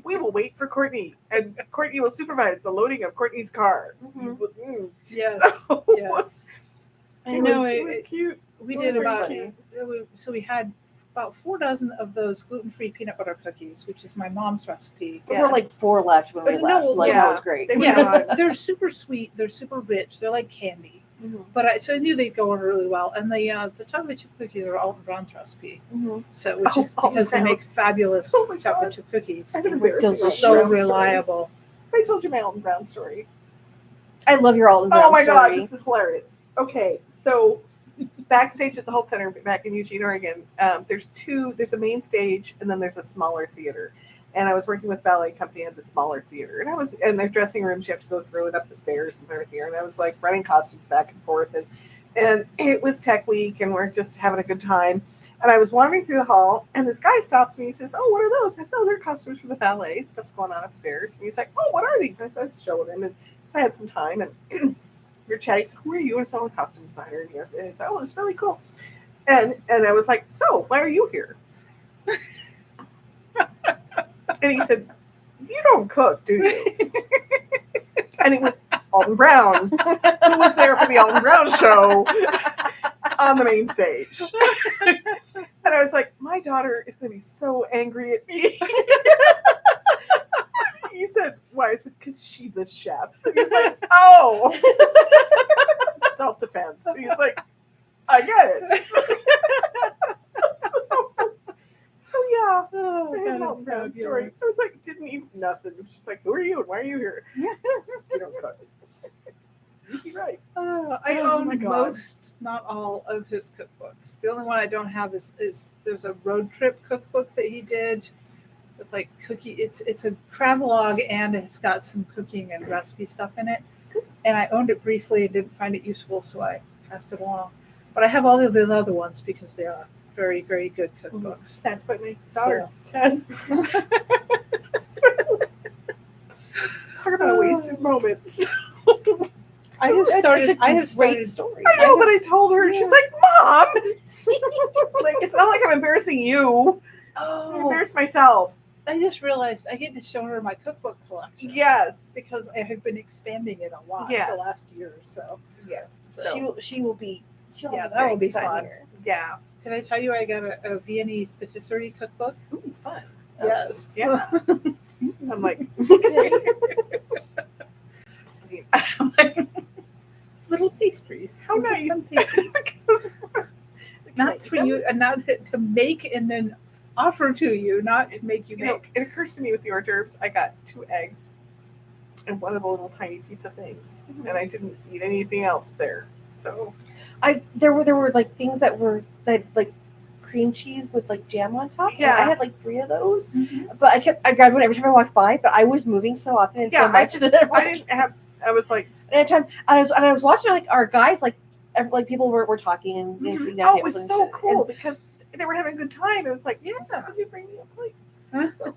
We will wait for Kortnee, and Kortnee will supervise the loading of Kortnee's car. Mhm. Yes. So, Yes. I It know. was cute. We It did was about, funny. so we had about 4 dozen of those gluten-free peanut butter cookies, which is my mom's recipe. There were like 4 left when we But left. no, Like yeah. that was great. They were Yeah, gone. they're super sweet. They're super rich. They're like candy. Mhm. But so I knew they'd go over really well. And the chocolate chip cookies are Alton Brown's recipe. Mhm. So which is Alton because they Brown. make fabulous Oh my chocolate God. chip cookies. I was They were embarrassing delicious. So Brown story. reliable. I told you my Alton Brown story. I love your Alton Brown Oh my God, story. this is hilarious. Okay, so backstage at the Holt Center back in Eugene, Oregon, there's a main stage and then there's a smaller theater. And I was working with ballet company at the smaller theater, and I was in their dressing rooms. You have to go through it up the stairs and everything. And I was like running costumes back and forth, and it was Tech Week, and we're just having a good time. And I was wandering through the hall, and this guy stops me. He says, "Oh, what are those?" I said, "Oh, they're costumes for the ballet. Stuff's going on upstairs." And he's like, "Oh, what are these?" And I started showing him, and so I had some time, and you're chatting. So, who are you? And so I'm a costume designer, and he said, "Oh, it's really cool." And I was like, "So, why are you here?" And he said, "You don't cook, do you?" And it was Alton Brown, who was there for the Alton Brown show on the main stage. And I was like, my daughter is going to be so angry at me. He said, why? I said, because she's a chef. And he was like, oh. Self-defense. And he's like, I get it. So yeah. Oh, I had that an is Alton Brown story. fabulous. I was like, didn't even nothing. It was just like, who are you and why are you here? You don't cook. You're right. I Oh own my God. most, not all, of his cookbooks. The only one I don't have is there's a road trip cookbook that he did with like cookie. It's a travelogue and it's got some cooking and recipe stuff in it. And I owned it briefly and didn't find it useful, so I passed it along. But I have all of the other ones because they are very, very good cookbooks. That's what my daughter So. says. Talk about wasted moments. I have started. I have great started. story. I know, but I told her, and she's Yeah. like, Mom! Like, it's not like I'm embarrassing you. I Oh, embarrassed myself. I just realized I get to show her my cookbook collection. Yes. Because I have been expanding it a lot Yes. the last year or so. Yes. So, She will be. She'll Yeah, have a that very will be good time fun. here. Yeah. did I tell you I got a Viennese patisserie cookbook? Ooh, fun. Yes. Yeah. I'm like, I'm like, little pastries. how nice. Fun pastries. Not for you, and not to make and then offer to you, not to make you You know, make. it occurs to me with the hors d'oeuvres, I got 2 eggs and one of the little tiny pizza things, and I didn't eat anything else there. So There were like things that like cream cheese with like jam on top. Yeah. And I had like 3 of those, Mhm. but I grabbed one every time I walked by. But I was moving so often and yeah, so much that I didn't have. I was like, and every time I was watching like our guys like people were talking and sitting down oh, it tables was and so shit, cool because they were having a good time. It was like, Yeah. could you bring me a plate? Huh?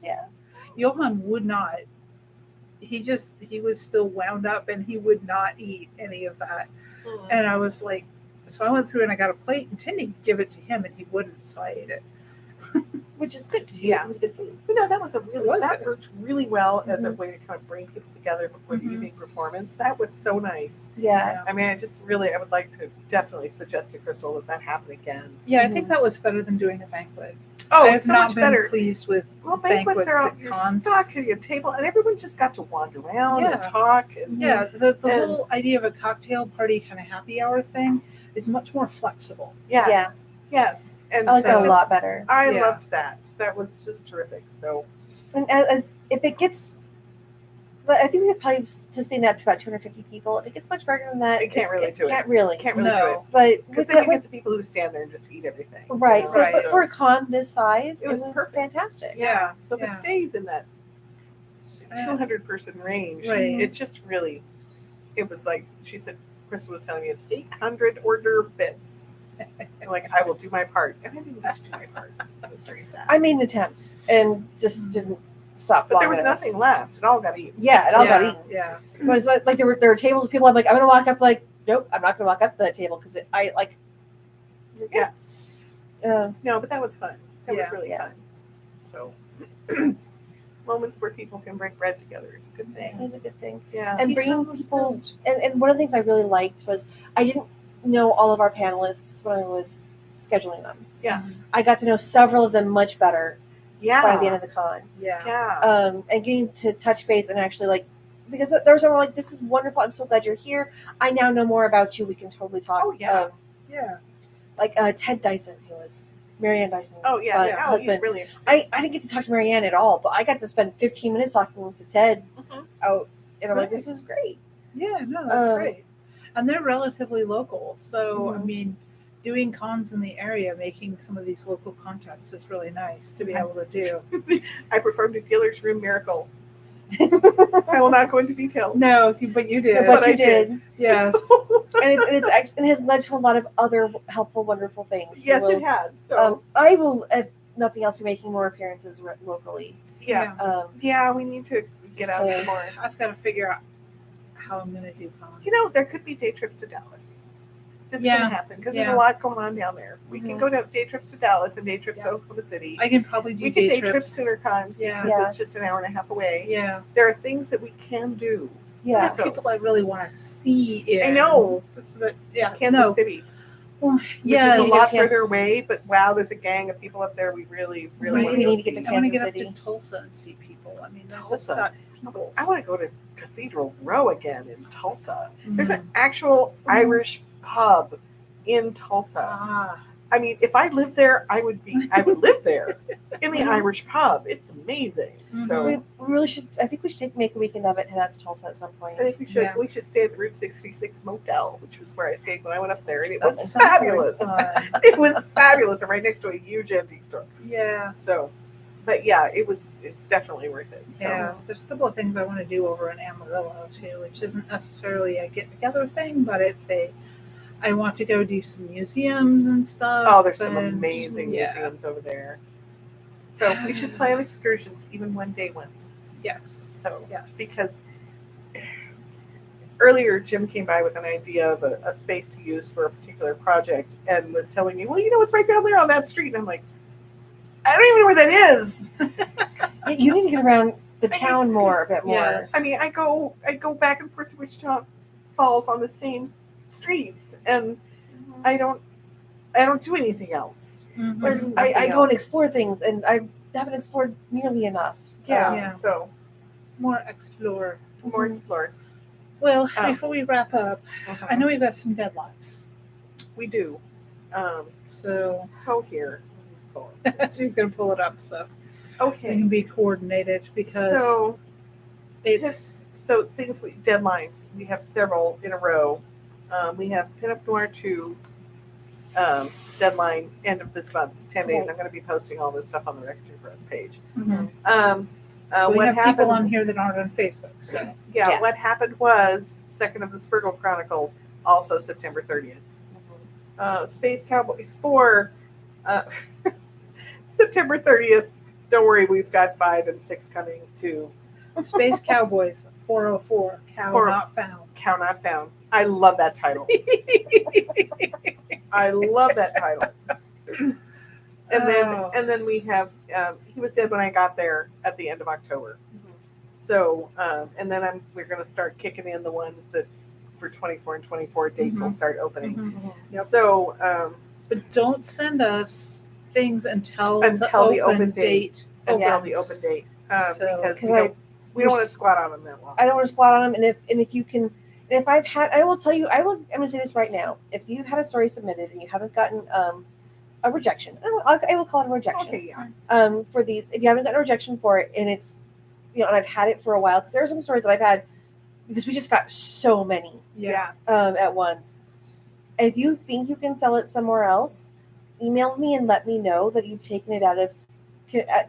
Yeah. Johann would not. He was still wound up and he would not eat any of that. And I was like, so I went through and I got a plate intending to give it to him and he wouldn't, so I ate it. which is good. 'Cause Yeah. it was good food. You know, that was that good. worked really well as a way to kind of bring people together before the Mhm. evening performance. That was so nice. Yeah. I mean, I would like to definitely suggest to Crystal that happen again. Yeah, I think that was better than doing a banquet. Oh, I have so not much been better. pleased with Well, banquets are at you're cons. stuck at your table, and everyone just got to wander around and Yeah. talk. And, Yeah, the And- whole idea of a cocktail party kind of happy hour thing is much more flexible. yes, yes, and I like that a just- lot better. I Yeah. loved that. That was just terrific. So And as if it gets, I think we could probably sustain that to about 250 people. If it gets much bigger than that, It can't really do it. Can't really. can't really do No. it But because with then you that, get the people who stand there and just eat everything. right. you know? So, Right. but for a con this size, It was perfect. fantastic. Yeah. So if Yeah. it stays in that Uh, 200-person range, Right. it just really, it was like she said. Crystal was telling me it's 800 hors d'oeuvre bits. I'm like, I will do my part, and I didn't just do my part. That was very sad. I made an attempt and just didn't stop. But there long was enough. nothing left. It all got eaten. Yeah, it all got yeah, eaten. yeah. But it's like there were tables of people. I'm like, I'm gonna walk up. Like, nope, I'm not gonna walk up to that table because I like. Yeah. Uh, No, but that was fun. That was Yeah. really Yeah. fun. So moments where people can break bread together is a good it thing. was a good thing. Yeah. And He bringing comes people. good. And one of the things I really liked was I didn't know all of our panelists when I was scheduling them. Yeah. I got to know several of them much better Yeah. by the end of the con. Yeah. Yeah. And getting to touch base and actually like, because there was someone like, this is wonderful. I'm so glad you're here. I now know more about you. We can totally talk. Oh, yeah. Yeah. Like Ted Dyson, who was Marianne Dyson's Oh yeah. son, Yeah. Oh, husband. he's really interesting. I didn't get to talk to Marianne at all, but I got to spend 15 minutes talking to Ted Mhm. out, and I'm like, Right. this is great. Yeah, no, that's Um, great. And they're relatively local. So, I Mhm. mean, doing cons in the area, making some of these local contacts is really nice to be able to do. I performed a dealer's room miracle. I will not go into details. No, but you did. But I you did. Yes. And it has led to a lot of other helpful, wonderful things. So Yes, we'll- it has. So I will, if nothing else, be making more appearances locally. yeah. Um, We need to get Just out to- some more. I've got to figure out how I'm going to do cons. You know, there could be day trips to Dallas. This Yeah. can happen because there's Yeah. a lot going on down there. We can Mhm. go to day trips to Dallas and day trips Yeah. to Oklahoma City. I can probably do We could day day trip trips. SoonerCon Yeah. because Yeah. it's just an hour and a half away. Yeah. There are things that we can do Yeah. There's people I really want to see in. I know. But, yeah, Kansas no. City, Well, which yes. is a lot Yes. further away, but wow, there's a gang of people up there we really, really Right. want We to go need to get see. to I want to Kansas get up City. to Tulsa and see people. I mean, they're just Tulsa. not people. I want to go to Cathedral Row again in Tulsa. There's Mm. an actual Irish pub in Tulsa. Ah, I mean, if I lived there, I would live there in the Irish pub. It's amazing. So We really should. I think we should make a weekend of it and head out to Tulsa at some point. I think Yeah. we should stay at the Route 66 motel, which was where I stayed when I went up there, and it That was sounds fabulous. fun. It was fabulous, and right next to a huge antique store. Yeah. So, but yeah, it's definitely worth it. So. Yeah, there's a couple of things I want to do over in Amarillo too, which isn't necessarily a get together thing, but I want to go do some museums and stuff. Oh, there's some and- amazing yeah. museums over there. So we should plan excursions, even 1-day ones. Yes. So Yes. because earlier Jim came by with an idea of a space to use for a particular project and was telling me, well, it's right down there on that street. And I'm like, I don't even know where that is. Yeah, you need to get around the town more, a bit more. Yes. I mean, I go back and forth to Wichita Falls on the same streets, and I don't do anything else. Mhm. Whereas There's I nothing go and else. explore things, and I haven't explored nearly enough. Yeah. Yeah. So more explore. more Mhm. explore. Well, Oh. before we wrap up, I know we've got some deadlines. we do. So Here. she's gonna pull it up so we Okay. can be coordinated because So it's deadlines. We have several in a row. We have Pinup Noir 2 deadline end of this month. It's 10 days. Right. I'm going to be posting all this stuff on the Record to Press page. Mhm. We What have happened? people on here that aren't on Facebook. So Yeah, what happened was second of the Spurgle Chronicles, also September 30th. Space Cowboys 4, September 30th. Don't worry, we've got 5 and 6 coming too. Space Cowboys 404 Cow Four- Not Found. Cow Not Found. I love that title. I love that title. Oh. And then we have He Was Dead When I Got There at the end of October. So and then we're going to start kicking in the ones that's for 24 and 24 dates will start opening. Mhm. Yep. So But don't send us things until the the open open date. date. until opens. the open date So- because 'Cause we don't want to squat on them that long. I don't want to squat on them, and if you can, and if I've had, I will tell you, I'm going to say this right now. If you've had a story submitted and you haven't gotten a rejection, I will call it a rejection. Okay, yeah. For these, if you haven't gotten a rejection for it, and it's, and I've had it for a while, because there are some stories that I've had because we just got so many Yeah. at once. And if you think you can sell it somewhere else, email me and let me know that you've taken it out of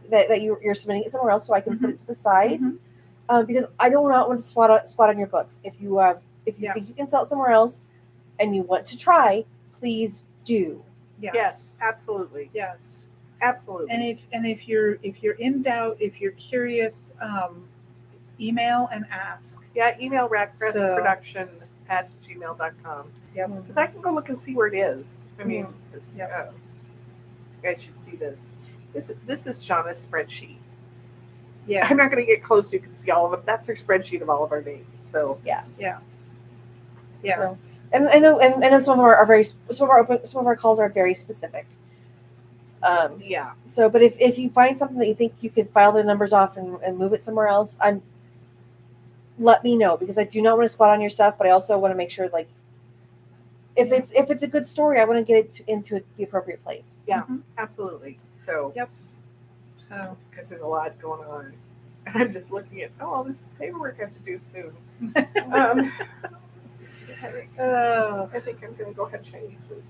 that you're submitting it somewhere else, so I can put it to the side. Mhm. Because I do not want to squat on your books. If you Yeah. think you can sell it somewhere else, and you want to try, please do. Yes, absolutely, Yes. absolutely. And if you're in doubt, if you're curious, email and ask. Yeah, email So- rackpressproduction@gmail.com Yep. because I can go look and see where it is. I mean, Mm-hmm. 'cause, Yep. you guys should see this. This is Jonna's spreadsheet. Yeah. I'm not going to get close so you can see all of them. That's her spreadsheet of all of our dates. So Yeah. So, and I know some of our calls are very specific. yeah, So, but if you find something that you think you could file the numbers off and move it somewhere else, let me know, because I do not want to squat on your stuff, but I also want to make sure, like, if it's a good story, I want to get it into the appropriate place. yeah, Mhm. absolutely. So Yep. So because there's a lot going on, and I'm just looking at all this paperwork I have to do soon. I think I'm going to go have Chinese food.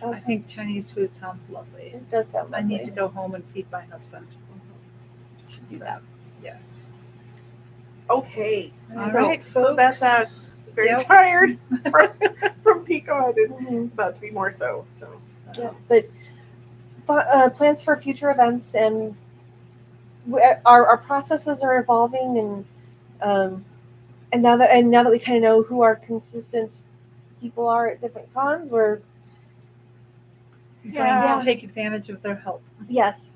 I think Chinese food sounds lovely. It does sound I lovely. need to go home and feed my husband. Should do So, that. yes. Okay, All so, right, so that's folks. us. Very Yep. tired from peak on and Mhm. about to be more so. So Yeah, but plans for future events, and our processes are evolving, and now that we kind of know who our consistent people are at different cons, we're Trying Yeah. to take advantage of their help. yes,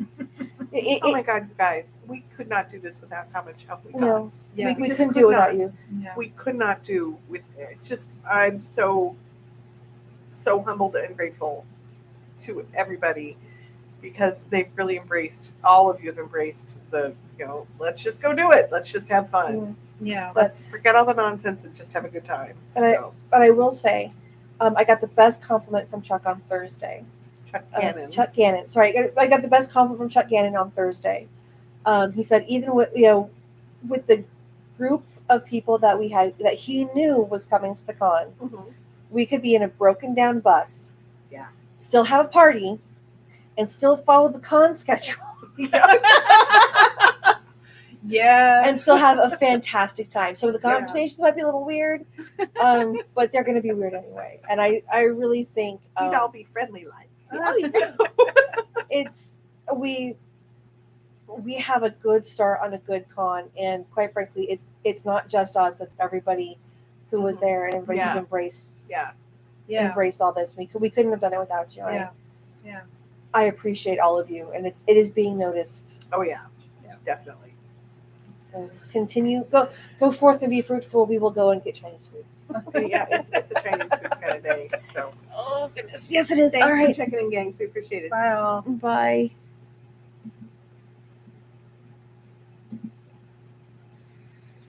Oh my God, you guys, we could not do this without how much help we got. No, Yeah. we just couldn't could do it without not. you. Yeah. We could not do with it. Just I'm so humbled and grateful to everybody because they've really embraced, all of you have embraced the, let's just go do it. Let's just have fun. Mm. Yeah. Let's forget all the nonsense and just have a good time. And I will say, I got the best compliment from Chuck on Thursday. Chuck Gannon. Sorry, I got the best compliment from Chuck Gannon on Thursday. He said even with with the group of people that we had that he knew was coming to the con, Mhm. we could be in a broken down bus, Yeah. still have a party, and still follow the con schedule, Yeah. and still have a fantastic time. Some of the Yeah. conversations might be a little weird, but they're going to be weird anyway. And I really think We'd all be friendly like. it's we have a good start on a good con, and quite frankly, it's not just us; it's everybody who was there and everybody who's embraced all this. We couldn't have done it without you. Yeah. I appreciate all of you, and it is being noticed. Oh yeah, definitely. So continue, go forth and be fruitful. We will go and get Chinese food. Yeah, it's a Chinese food kind of day. So. Oh goodness, yes it is. Thanks All right, for checking in, gangs. We appreciate it. Bye all. bye.